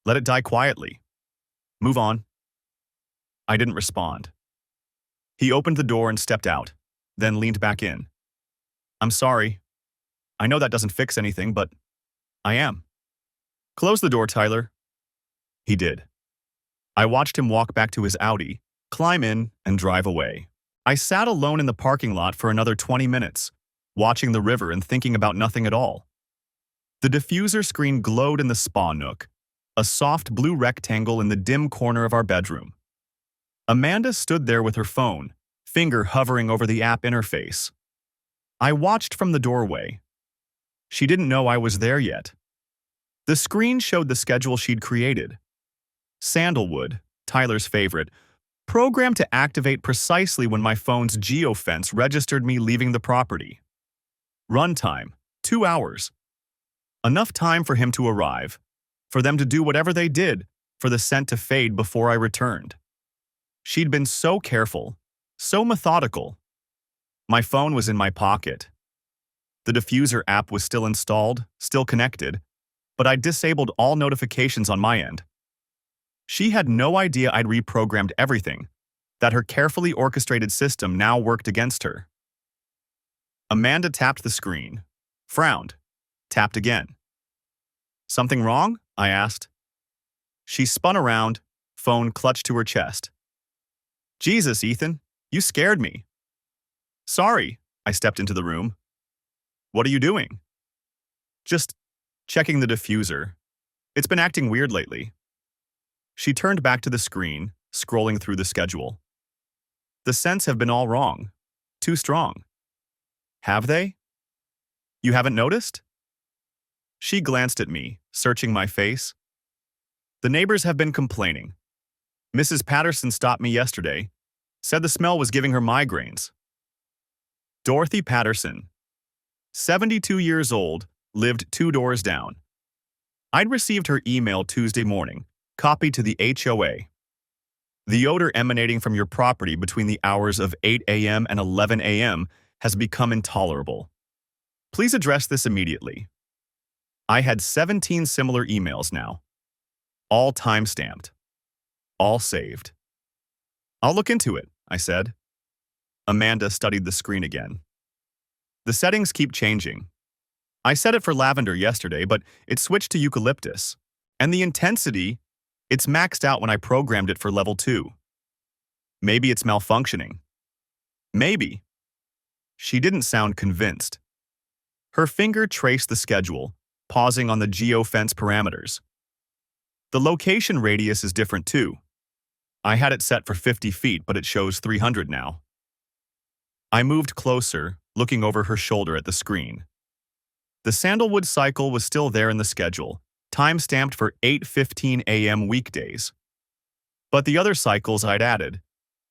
Let it die quietly. Move on. I didn't respond. He opened the door and stepped out, then leaned back in. I'm sorry. I know that doesn't fix anything, but I am. Close the door, Tyler. He did. I watched him walk back to his Audi, climb in, and drive away. I sat alone in the parking lot for another 20 minutes, watching the river and thinking about nothing at all. The diffuser screen glowed in the spa nook, a soft blue rectangle in the dim corner of our bedroom. Amanda stood there with her phone, finger hovering over the app interface. I watched from the doorway. She didn't know I was there yet. The screen showed the schedule she'd created. Sandalwood, Tyler's favorite, programmed to activate precisely when my phone's geofence registered me leaving the property. Runtime, 2 hours. Enough time for him to arrive, for them to do whatever they did, for the scent to fade before I returned. She'd been so careful, so methodical. My phone was in my pocket. The diffuser app was still installed, still connected, but I disabled all notifications on my end. She had no idea I'd reprogrammed everything, that her carefully orchestrated system now worked against her. Amanda tapped the screen, frowned, tapped again. Something wrong? I asked. She spun around, phone clutched to her chest. Jesus, Ethan, you scared me. Sorry, I stepped into the room. What are you doing? Just checking the diffuser. It's been acting weird lately. She turned back to the screen, scrolling through the schedule. The scents have been all wrong. Too strong. Have they? You haven't noticed? She glanced at me, searching my face. The neighbors have been complaining. Mrs. Patterson stopped me yesterday, said the smell was giving her migraines. Dorothy Patterson, 72 years old, lived 2 doors down. I'd received her email Tuesday morning, copied to the HOA. The odor emanating from your property between the hours of 8 a.m. and 11 a.m. has become intolerable. Please address this immediately. I had 17 similar emails now, all time-stamped, all saved. I'll look into it, I said. Amanda studied the screen again. The settings keep changing. I set it for lavender yesterday, but it switched to eucalyptus. And the intensity, it's maxed out when I programmed it for level 2. Maybe it's malfunctioning. Maybe. She didn't sound convinced. Her finger traced the schedule, pausing on the geofence parameters. The location radius is different too. I had it set for 50 feet, but it shows 300 now. I moved closer, looking over her shoulder at the screen. The sandalwood cycle was still there in the schedule, time-stamped for 8:15 a.m. weekdays. But the other cycles I'd added,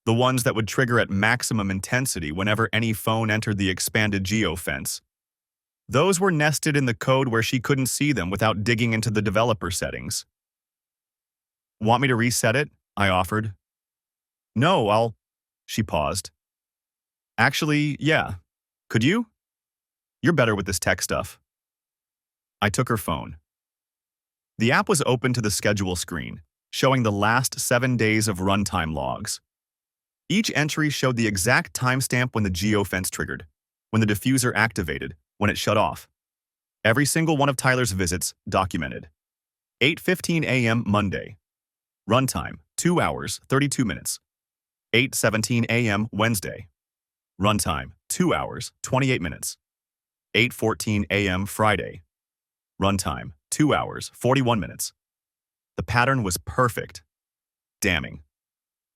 the ones that would trigger at maximum intensity whenever any phone entered the expanded geofence, those were nested in the code where she couldn't see them without digging into the developer settings. Want me to reset it? I offered. No, She paused. Actually, yeah. Could you? You're better with this tech stuff. I took her phone. The app was open to the schedule screen, showing the last 7 days of runtime logs. Each entry showed the exact timestamp when the geofence triggered, when the diffuser activated, when it shut off. Every single one of Tyler's visits documented. 8:15 a.m. Monday. Runtime, 2 hours, 32 minutes. 8:17 a.m. Wednesday. Runtime, 2 hours, 28 minutes. 8:14 a.m. Friday. Runtime, 2 hours, 41 minutes. The pattern was perfect. Damning.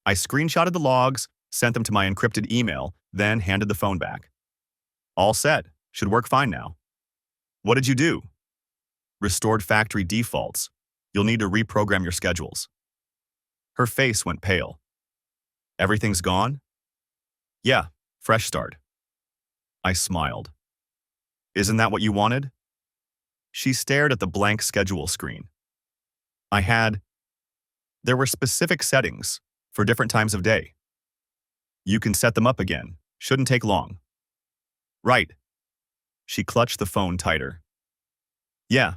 I screenshotted the logs, sent them to my encrypted email, then handed the phone back. All set. Should work fine now. What did you do? Restored factory defaults. You'll need to reprogram your schedules. Her face went pale. Everything's gone? Yeah, fresh start. I smiled. Isn't that what you wanted? She stared at the blank schedule screen. There were specific settings for different times of day. You can set them up again. Shouldn't take long. Right. She clutched the phone tighter. Yeah,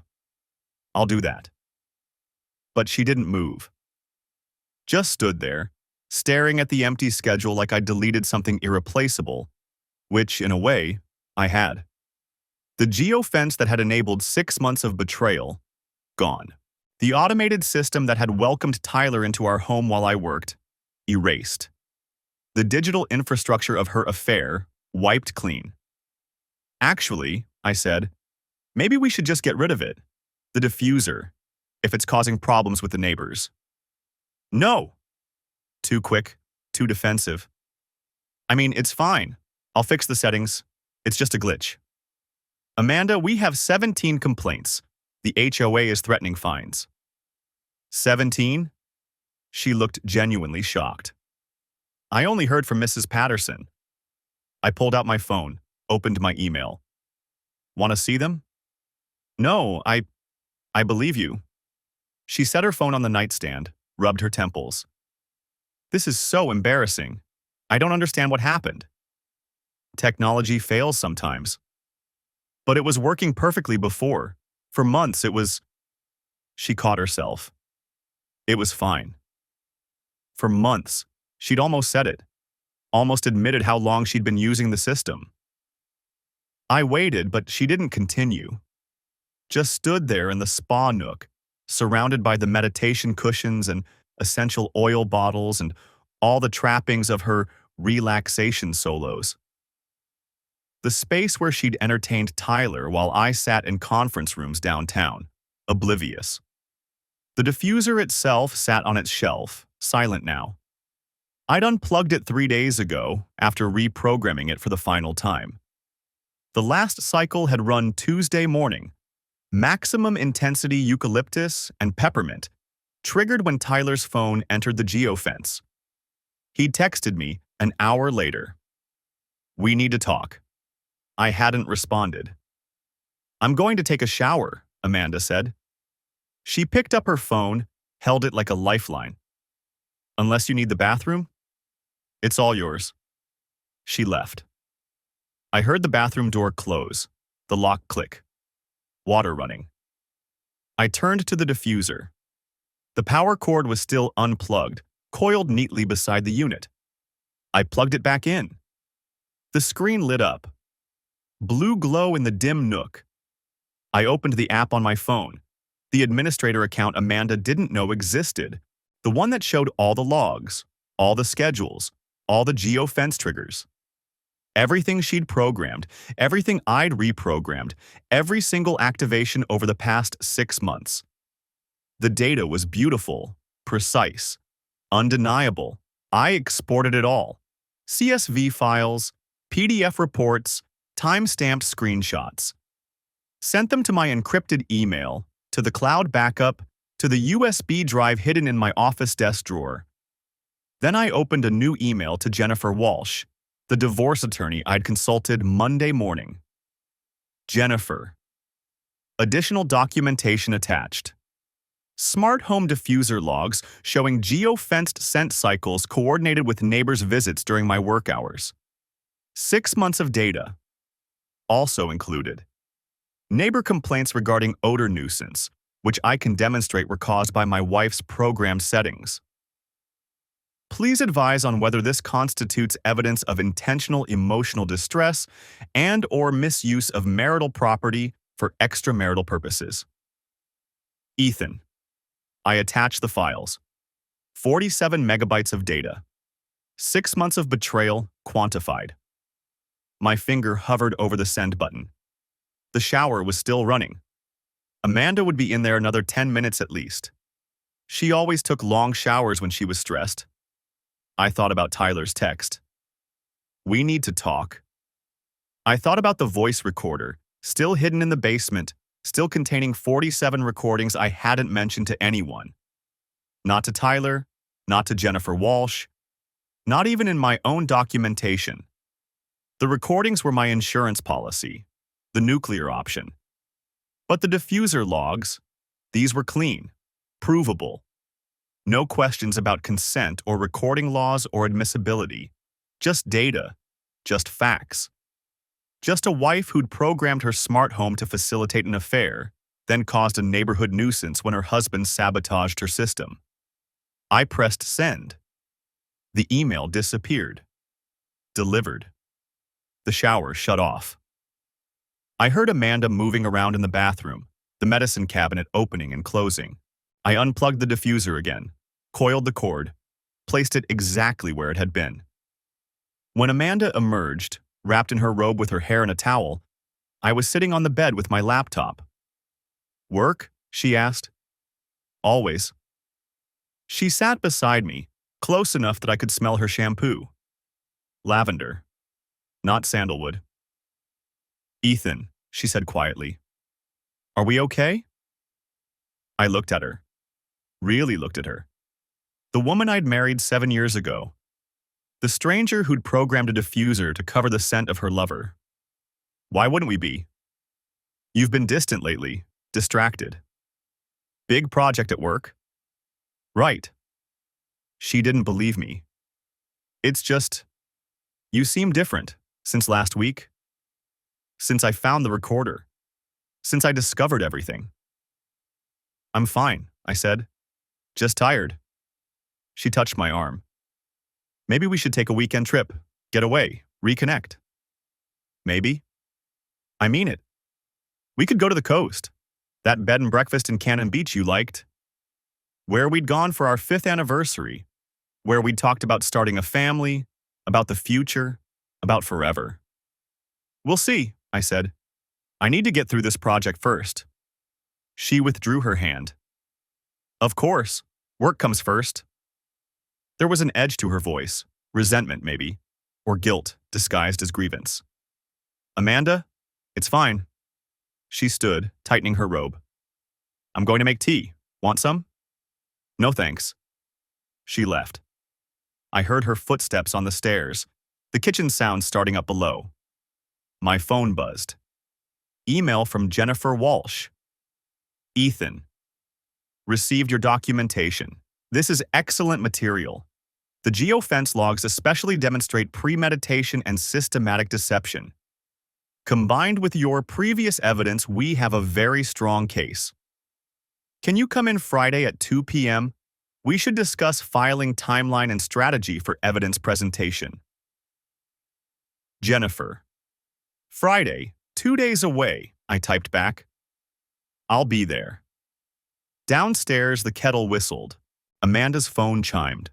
I'll do that. But she didn't move. Just stood there, staring at the empty schedule like I'd deleted something irreplaceable, which, in a way, I had. The geofence that had enabled 6 months of betrayal, gone. The automated system that had welcomed Tyler into our home while I worked, erased. The digital infrastructure of her affair, wiped clean. Actually, I said, maybe we should just get rid of it. The diffuser, if it's causing problems with the neighbors. No. Too quick, too defensive. I mean, it's fine. I'll fix the settings. It's just a glitch. Amanda, we have 17 complaints. The HOA is threatening fines. 17? She looked genuinely shocked. I only heard from Mrs. Patterson. I pulled out my phone, opened my email. Want to see them? No, I believe you. She set her phone on the nightstand, rubbed her temples. This is so embarrassing. I don't understand what happened. Technology fails sometimes. But it was working perfectly before. For months it was... She caught herself. It was fine. For months, she'd almost said it. Almost admitted how long she'd been using the system. I waited, but she didn't continue. Just stood there in the spa nook, surrounded by the meditation cushions and essential oil bottles and all the trappings of her relaxation solos. The space where she'd entertained Tyler while I sat in conference rooms downtown, oblivious. The diffuser itself sat on its shelf, silent now. I'd unplugged it 3 days ago after reprogramming it for the final time. The last cycle had run Tuesday morning. Maximum intensity eucalyptus and peppermint, triggered when Tyler's phone entered the geofence. He texted me an hour later. "We need to talk." I hadn't responded. "I'm going to take a shower," Amanda said. She picked up her phone, held it like a lifeline. "Unless you need the bathroom? It's all yours." She left. I heard the bathroom door close, the lock click. Water running. I turned to the diffuser. The power cord was still unplugged, coiled neatly beside the unit. I plugged it back in. The screen lit up. Blue glow in the dim nook. I opened the app on my phone, the administrator account Amanda didn't know existed, the one that showed all the logs, all the schedules, all the geofence triggers. Everything she'd programmed, everything I'd reprogrammed, every single activation over the past 6 months. The data was beautiful, precise, undeniable. I exported it all. CSV files, PDF reports, time-stamped screenshots. Sent them to my encrypted email, to the cloud backup, to the USB drive hidden in my office desk drawer. Then I opened a new email to Jennifer Walsh, the divorce attorney I'd consulted Monday morning. Jennifer. Additional documentation attached. Smart home diffuser logs showing geofenced scent cycles coordinated with neighbors' visits during my work hours. 6 months of data. Also included. Neighbor complaints regarding odor nuisance, which I can demonstrate were caused by my wife's programmed settings. Please advise on whether this constitutes evidence of intentional emotional distress and/or misuse of marital property for extramarital purposes. Ethan. I attach the files. 47 megabytes of data. 6 months of betrayal quantified. My finger hovered over the send button. The shower was still running. Amanda would be in there another 10 minutes at least. She always took long showers when she was stressed. I thought about Tyler's text. "We need to talk." I thought about the voice recorder, still hidden in the basement, still containing 47 recordings I hadn't mentioned to anyone. Not to Tyler, not to Jennifer Walsh, not even in my own documentation. The recordings were my insurance policy, the nuclear option. But the diffuser logs, these were clean, provable. No questions about consent or recording laws or admissibility. Just data, just facts. Just a wife who'd programmed her smart home to facilitate an affair, then caused a neighborhood nuisance when her husband sabotaged her system. I pressed send. The email disappeared. Delivered. The shower shut off. I heard Amanda moving around in the bathroom, the medicine cabinet opening and closing. I unplugged the diffuser again, coiled the cord, placed it exactly where it had been. When Amanda emerged, wrapped in her robe with her hair in a towel, I was sitting on the bed with my laptop. "Work?" she asked. "Always." She sat beside me, close enough that I could smell her shampoo. Lavender, not sandalwood. "Ethan," she said quietly, "are we okay?" I looked at her. Really looked at her. The woman I'd married 7 years ago. The stranger who'd programmed a diffuser to cover the scent of her lover. "Why wouldn't we be?" "You've been distant lately, distracted." "Big project at work?" "Right." She didn't believe me. "It's just, you seem different since last week. Since I found the recorder. Since I discovered everything." "I'm fine," I said. "Just tired." She touched my arm. "Maybe we should take a weekend trip, get away, reconnect." "Maybe." "I mean it. We could go to the coast. That bed and breakfast in Cannon Beach you liked. Where we'd gone for our 5th anniversary. Where we'd talked about starting a family, about the future, about forever." We'll see, I said. I need to get through this project first. She withdrew her hand. Of course, work comes first. There was an edge to her voice, resentment maybe, or guilt disguised as grievance. Amanda, it's fine. She stood, tightening her robe. I'm going to make tea. Want some? No thanks. She left. I heard her footsteps on the stairs, the kitchen sound starting up below. My phone buzzed. Email from Jennifer Walsh. Ethan. Received your documentation. This is excellent material. The geofence logs especially demonstrate premeditation and systematic deception. Combined with your previous evidence, we have a very strong case. Can you come in Friday at 2 p.m.? We should discuss filing timeline and strategy for evidence presentation. Jennifer. Friday, 2 days away, I typed back. I'll be there. Downstairs, the kettle whistled. Amanda's phone chimed.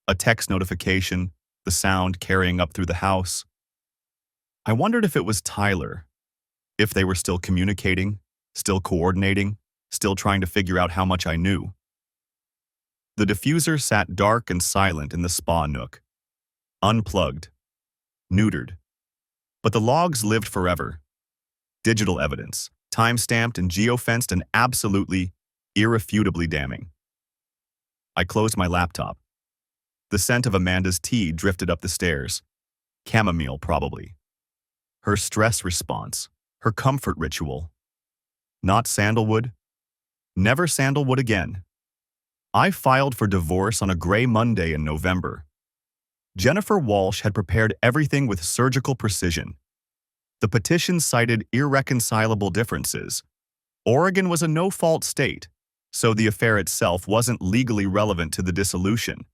A text notification, the sound carrying up through the house. I wondered if it was Tyler, if they were still communicating, still coordinating, still trying to figure out how much I knew. The diffuser sat dark and silent in the spa nook, unplugged, neutered. But the logs lived forever. Digital evidence, time-stamped and geofenced and absolutely, irrefutably damning. I closed my laptop. The scent of Amanda's tea drifted up the stairs. Chamomile, probably. Her stress response, her comfort ritual. Not sandalwood. Never sandalwood again. I filed for divorce on a gray Monday in November. Jennifer Walsh had prepared everything with surgical precision. The petition cited irreconcilable differences. Oregon was a no-fault state, so the affair itself wasn't legally relevant to the dissolution.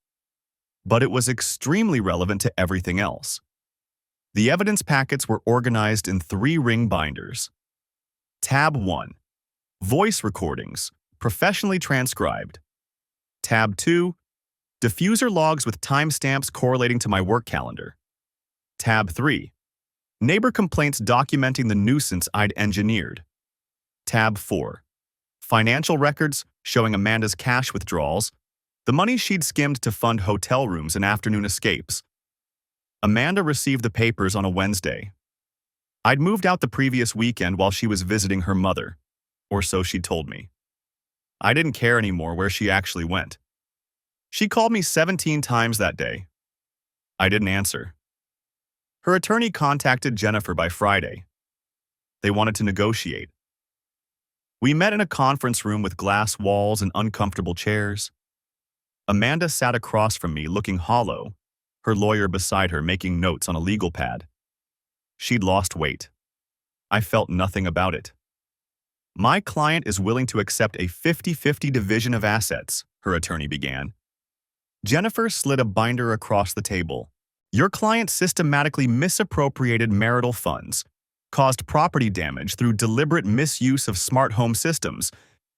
But it was extremely relevant to everything else. The evidence packets were organized in 3 ring binders. Tab 1. Voice recordings, professionally transcribed. Tab 2. Diffuser logs with timestamps correlating to my work calendar. Tab 3. Neighbor complaints documenting the nuisance I'd engineered. Tab 4. Financial records showing Amanda's cash withdrawals, the money she'd skimmed to fund hotel rooms and afternoon escapes. Amanda received the papers on a Wednesday. I'd moved out the previous weekend while she was visiting her mother, or so she told me. I didn't care anymore where she actually went. She called me 17 times that day. I didn't answer. Her attorney contacted Jennifer by Friday. They wanted to negotiate. We met in a conference room with glass walls and uncomfortable chairs. Amanda sat across from me looking hollow, her lawyer beside her making notes on a legal pad. She'd lost weight. I felt nothing about it. My client is willing to accept a 50-50 division of assets, her attorney began. Jennifer slid a binder across the table. Your client systematically misappropriated marital funds, caused property damage through deliberate misuse of smart home systems,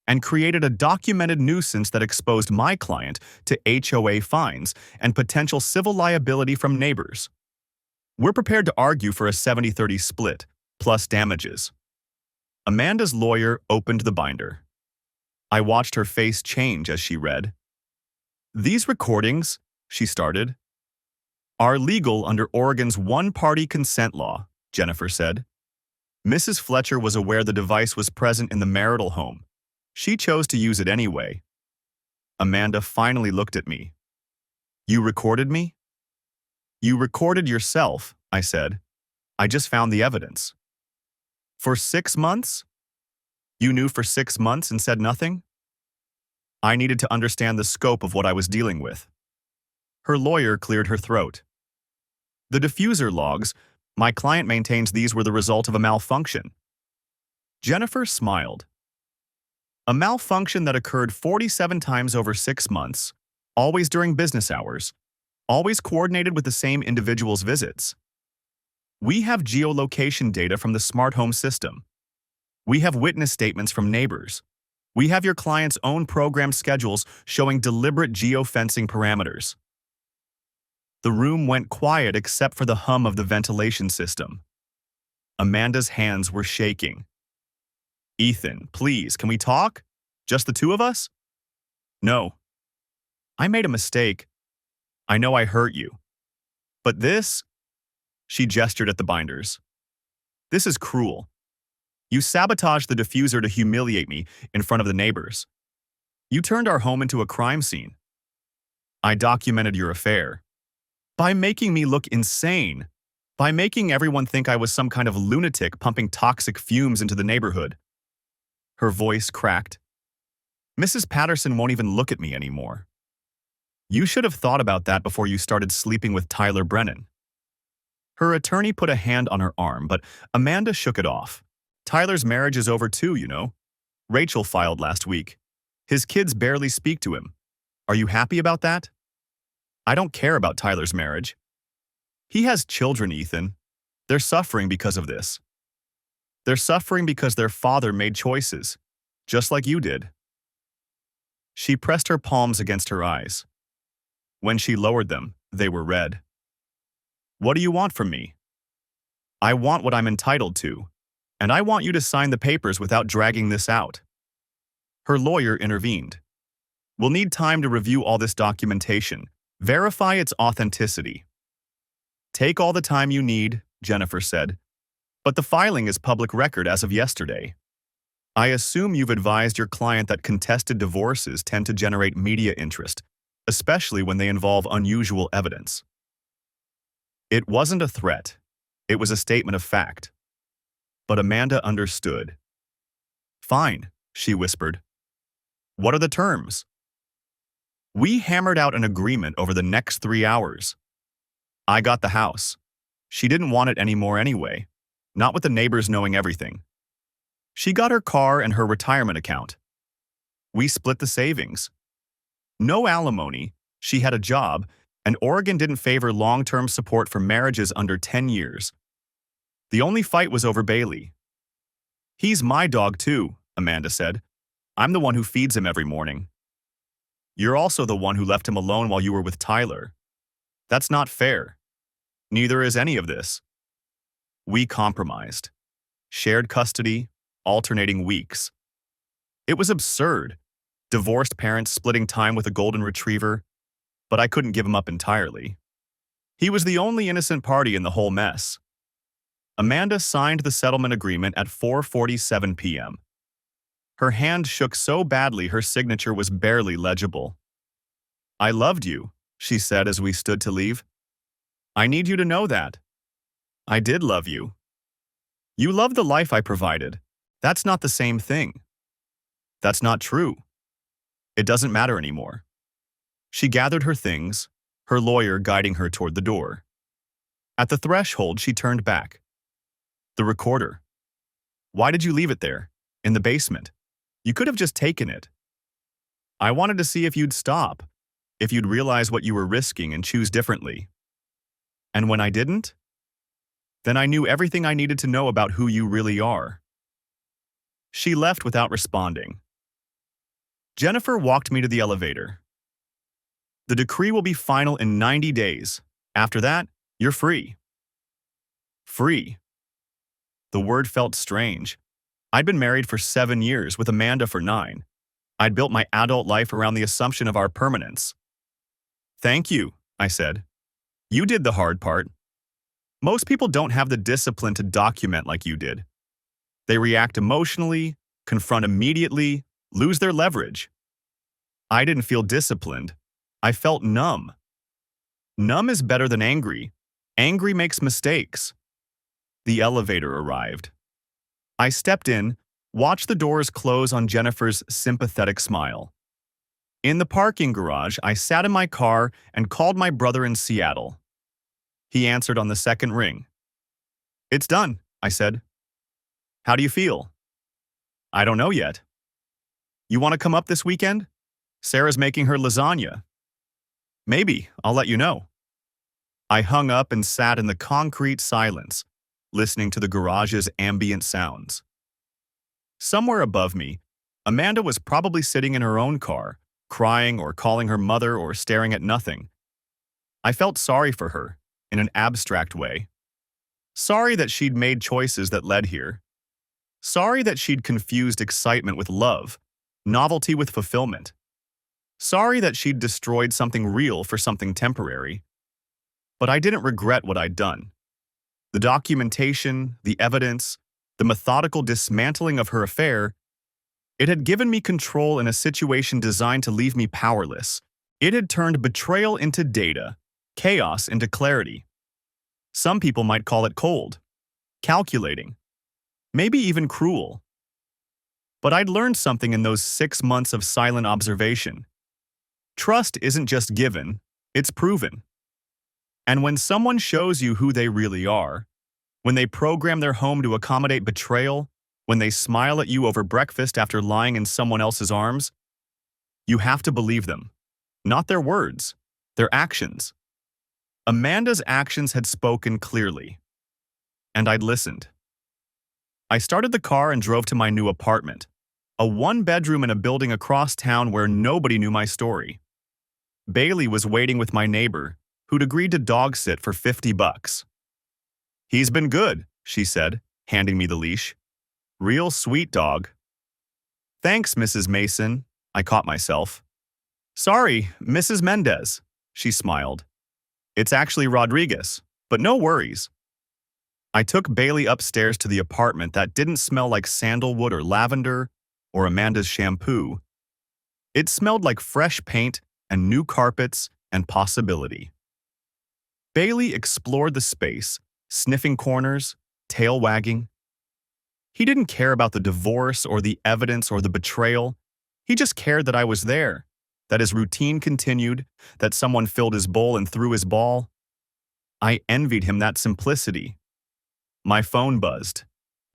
and created a documented nuisance that exposed my client to HOA fines and potential civil liability from neighbors. We're prepared to argue for a 70-30 split, plus damages. Amanda's lawyer opened the binder. I watched her face change as she read. These recordings, she started, are legal under Oregon's one-party consent law, Jennifer said. Mrs. Fletcher was aware the device was present in the marital home. She chose to use it anyway. Amanda finally looked at me. You recorded me? You recorded yourself, I said. I just found the evidence. For 6 months? You knew for 6 months and said nothing? I needed to understand the scope of what I was dealing with. Her lawyer cleared her throat. The diffuser logs, my client maintains these were the result of a malfunction. Jennifer smiled. A malfunction that occurred 47 times over 6 months, always during business hours, always coordinated with the same individual's visits. We have geolocation data from the smart home system. We have witness statements from neighbors. We have your client's own program schedules showing deliberate geofencing parameters. The room went quiet except for the hum of the ventilation system. Amanda's hands were shaking. "Ethan, please, can we talk? Just the two of us?" "No. I made a mistake. I know I hurt you. But this," she gestured at the binders, "this is cruel. You sabotaged the diffuser to humiliate me in front of the neighbors. You turned our home into a crime scene. I documented your affair. By making me look insane. By making everyone think I was some kind of lunatic pumping toxic fumes into the neighborhood." Her voice cracked. "Mrs. Patterson won't even look at me anymore. You should have thought about that before you started sleeping with Tyler Brennan." Her attorney put a hand on her arm, but Amanda shook it off. "Tyler's marriage is over too, you know. Rachel filed last week. His kids barely speak to him. Are you happy about that?" "I don't care about Tyler's marriage. He has children, Ethan. They're suffering because of this. They're suffering because their father made choices, just like you did." She pressed her palms against her eyes. When she lowered them, they were red. "What do you want from me?" "I want what I'm entitled to, and I want you to sign the papers without dragging this out." Her lawyer intervened. "We'll need time to review all this documentation, verify its authenticity." "Take all the time you need," Jennifer said, "but the filing is public record as of yesterday. I assume you've advised your client that contested divorces tend to generate media interest, especially when they involve unusual evidence." It wasn't a threat. It was a statement of fact. But Amanda understood. "Fine," she whispered. "What are the terms?" "We hammered out an agreement over the next 3 hours. I got the house. She didn't want it anymore anyway, not with the neighbors knowing everything. She got her car and her retirement account. We split the savings. No alimony, she had a job, and Oregon didn't favor long-term support for marriages under 10 years. The only fight was over Bailey." "He's my dog too," Amanda said. "I'm the one who feeds him every morning." "You're also the one who left him alone while you were with Tyler. That's not fair. Neither is any of this." We compromised. Shared custody, alternating weeks. It was absurd. Divorced parents splitting time with a golden retriever, but I couldn't give him up entirely. He was the only innocent party in the whole mess. Amanda signed the settlement agreement at 4:47 p.m. Her hand shook so badly her signature was barely legible. "I loved you," she said as we stood to leave. "I need you to know that. I did love you. You loved the life I provided. That's not the same thing." "That's not true. It doesn't matter anymore." She gathered her things, her lawyer guiding her toward the door. At the threshold, she turned back. "The recorder. Why did you leave it there, in the basement? You could have just taken it." "I wanted to see if you'd stop, if you'd realize what you were risking and choose differently. And when I didn't, then I knew everything I needed to know about who you really are." She left without responding. Jennifer walked me to the elevator. "The decree will be final in 90 days. After that, you're free." Free. The word felt strange. I'd been married for 7 years, with Amanda for 9. I'd built my adult life around the assumption of our permanence. "Thank you," I said. "You did the hard part. Most people don't have the discipline to document like you did. They react emotionally, confront immediately, lose their leverage. I didn't feel disciplined. I felt numb. Numb is better than angry. Angry makes mistakes." The elevator arrived. I stepped in, watched the doors close on Jennifer's sympathetic smile. In the parking garage, I sat in my car and called my brother in Seattle. He answered on the second ring. "It's done," I said. "How do you feel?" "I don't know yet." "You want to come up this weekend? Sarah's making her lasagna." "Maybe, I'll let you know." I hung up and sat in the concrete silence, listening to the garage's ambient sounds. Somewhere above me, Amanda was probably sitting in her own car, crying or calling her mother or staring at nothing. I felt sorry for her, in an abstract way. Sorry that she'd made choices that led here. Sorry that she'd confused excitement with love, novelty with fulfillment. Sorry that she'd destroyed something real for something temporary. But I didn't regret what I'd done. The documentation, the evidence, the methodical dismantling of her affair, it had given me control in a situation designed to leave me powerless. It had turned betrayal into data, chaos into clarity. Some people might call it cold, calculating, maybe even cruel. But I'd learned something in those 6 months of silent observation. Trust isn't just given, it's proven. And when someone shows you who they really are, when they program their home to accommodate betrayal, when they smile at you over breakfast after lying in someone else's arms, you have to believe them. Not their words, their actions. Amanda's actions had spoken clearly, and I'd listened. I started the car and drove to my new apartment, a one-bedroom in a building across town where nobody knew my story. Bailey was waiting with my neighbor, who'd agreed to dog sit for $50. "He's been good," she said, handing me the leash. "Real sweet dog." "Thanks, Mrs. Mason," I caught myself. "Sorry, Mrs. Mendez," she smiled. "It's actually Rodriguez, but no worries." I took Bailey upstairs to the apartment that didn't smell like sandalwood or lavender or Amanda's shampoo. It smelled like fresh paint and new carpets and possibility. Bailey explored the space, sniffing corners, tail wagging. He didn't care about the divorce or the evidence or the betrayal. He just cared that I was there, that his routine continued, that someone filled his bowl and threw his ball. I envied him that simplicity. My phone buzzed.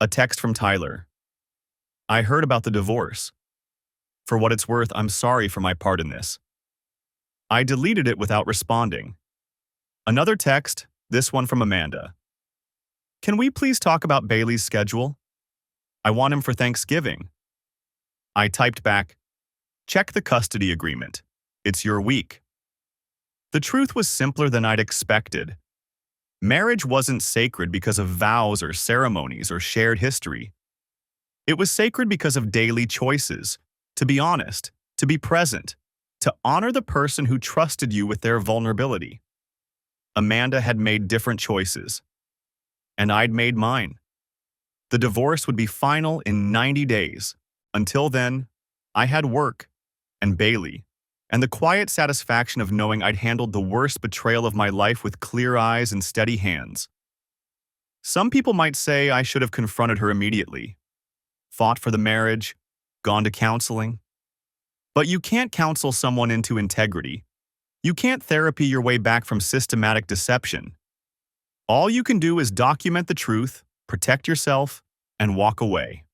A text from Tyler. "I heard about the divorce. For what it's worth, I'm sorry for my part in this." I deleted it without responding. Another text, this one from Amanda. "Can we please talk about Bailey's schedule? I want him for Thanksgiving." I typed back, "Check the custody agreement. It's your week." The truth was simpler than I'd expected. Marriage wasn't sacred because of vows or ceremonies or shared history. It was sacred because of daily choices, to be honest, to be present, to honor the person who trusted you with their vulnerability. Amanda had made different choices, and I'd made mine. The divorce would be final in 90 days. Until then, I had work, and Bailey, and the quiet satisfaction of knowing I'd handled the worst betrayal of my life with clear eyes and steady hands. Some people might say I should have confronted her immediately, fought for the marriage, gone to counseling. But you can't counsel someone into integrity. You can't therapy your way back from systematic deception. All you can do is document the truth, protect yourself, and walk away.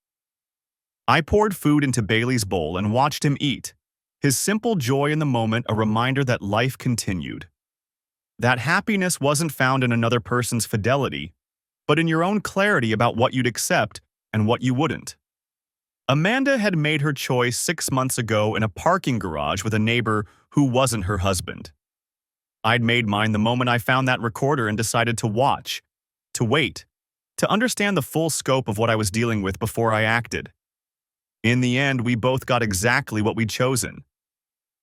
I poured food into Bailey's bowl and watched him eat, his simple joy in the moment a reminder that life continued. That happiness wasn't found in another person's fidelity, but in your own clarity about what you'd accept and what you wouldn't. Amanda had made her choice 6 months ago in a parking garage with a neighbor who wasn't her husband. I'd made mine the moment I found that recorder and decided to watch, to wait, to understand the full scope of what I was dealing with before I acted. In the end, we both got exactly what we'd chosen.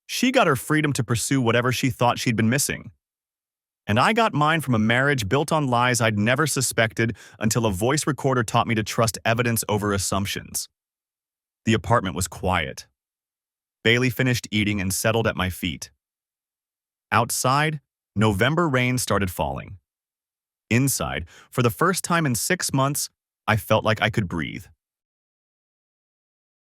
She got her freedom to pursue whatever she thought she'd been missing. And I got mine from a marriage built on lies I'd never suspected until a voice recorder taught me to trust evidence over assumptions. The apartment was quiet. Bailey finished eating and settled at my feet. Outside, November rain started falling. Inside, for the first time in 6 months, I felt like I could breathe.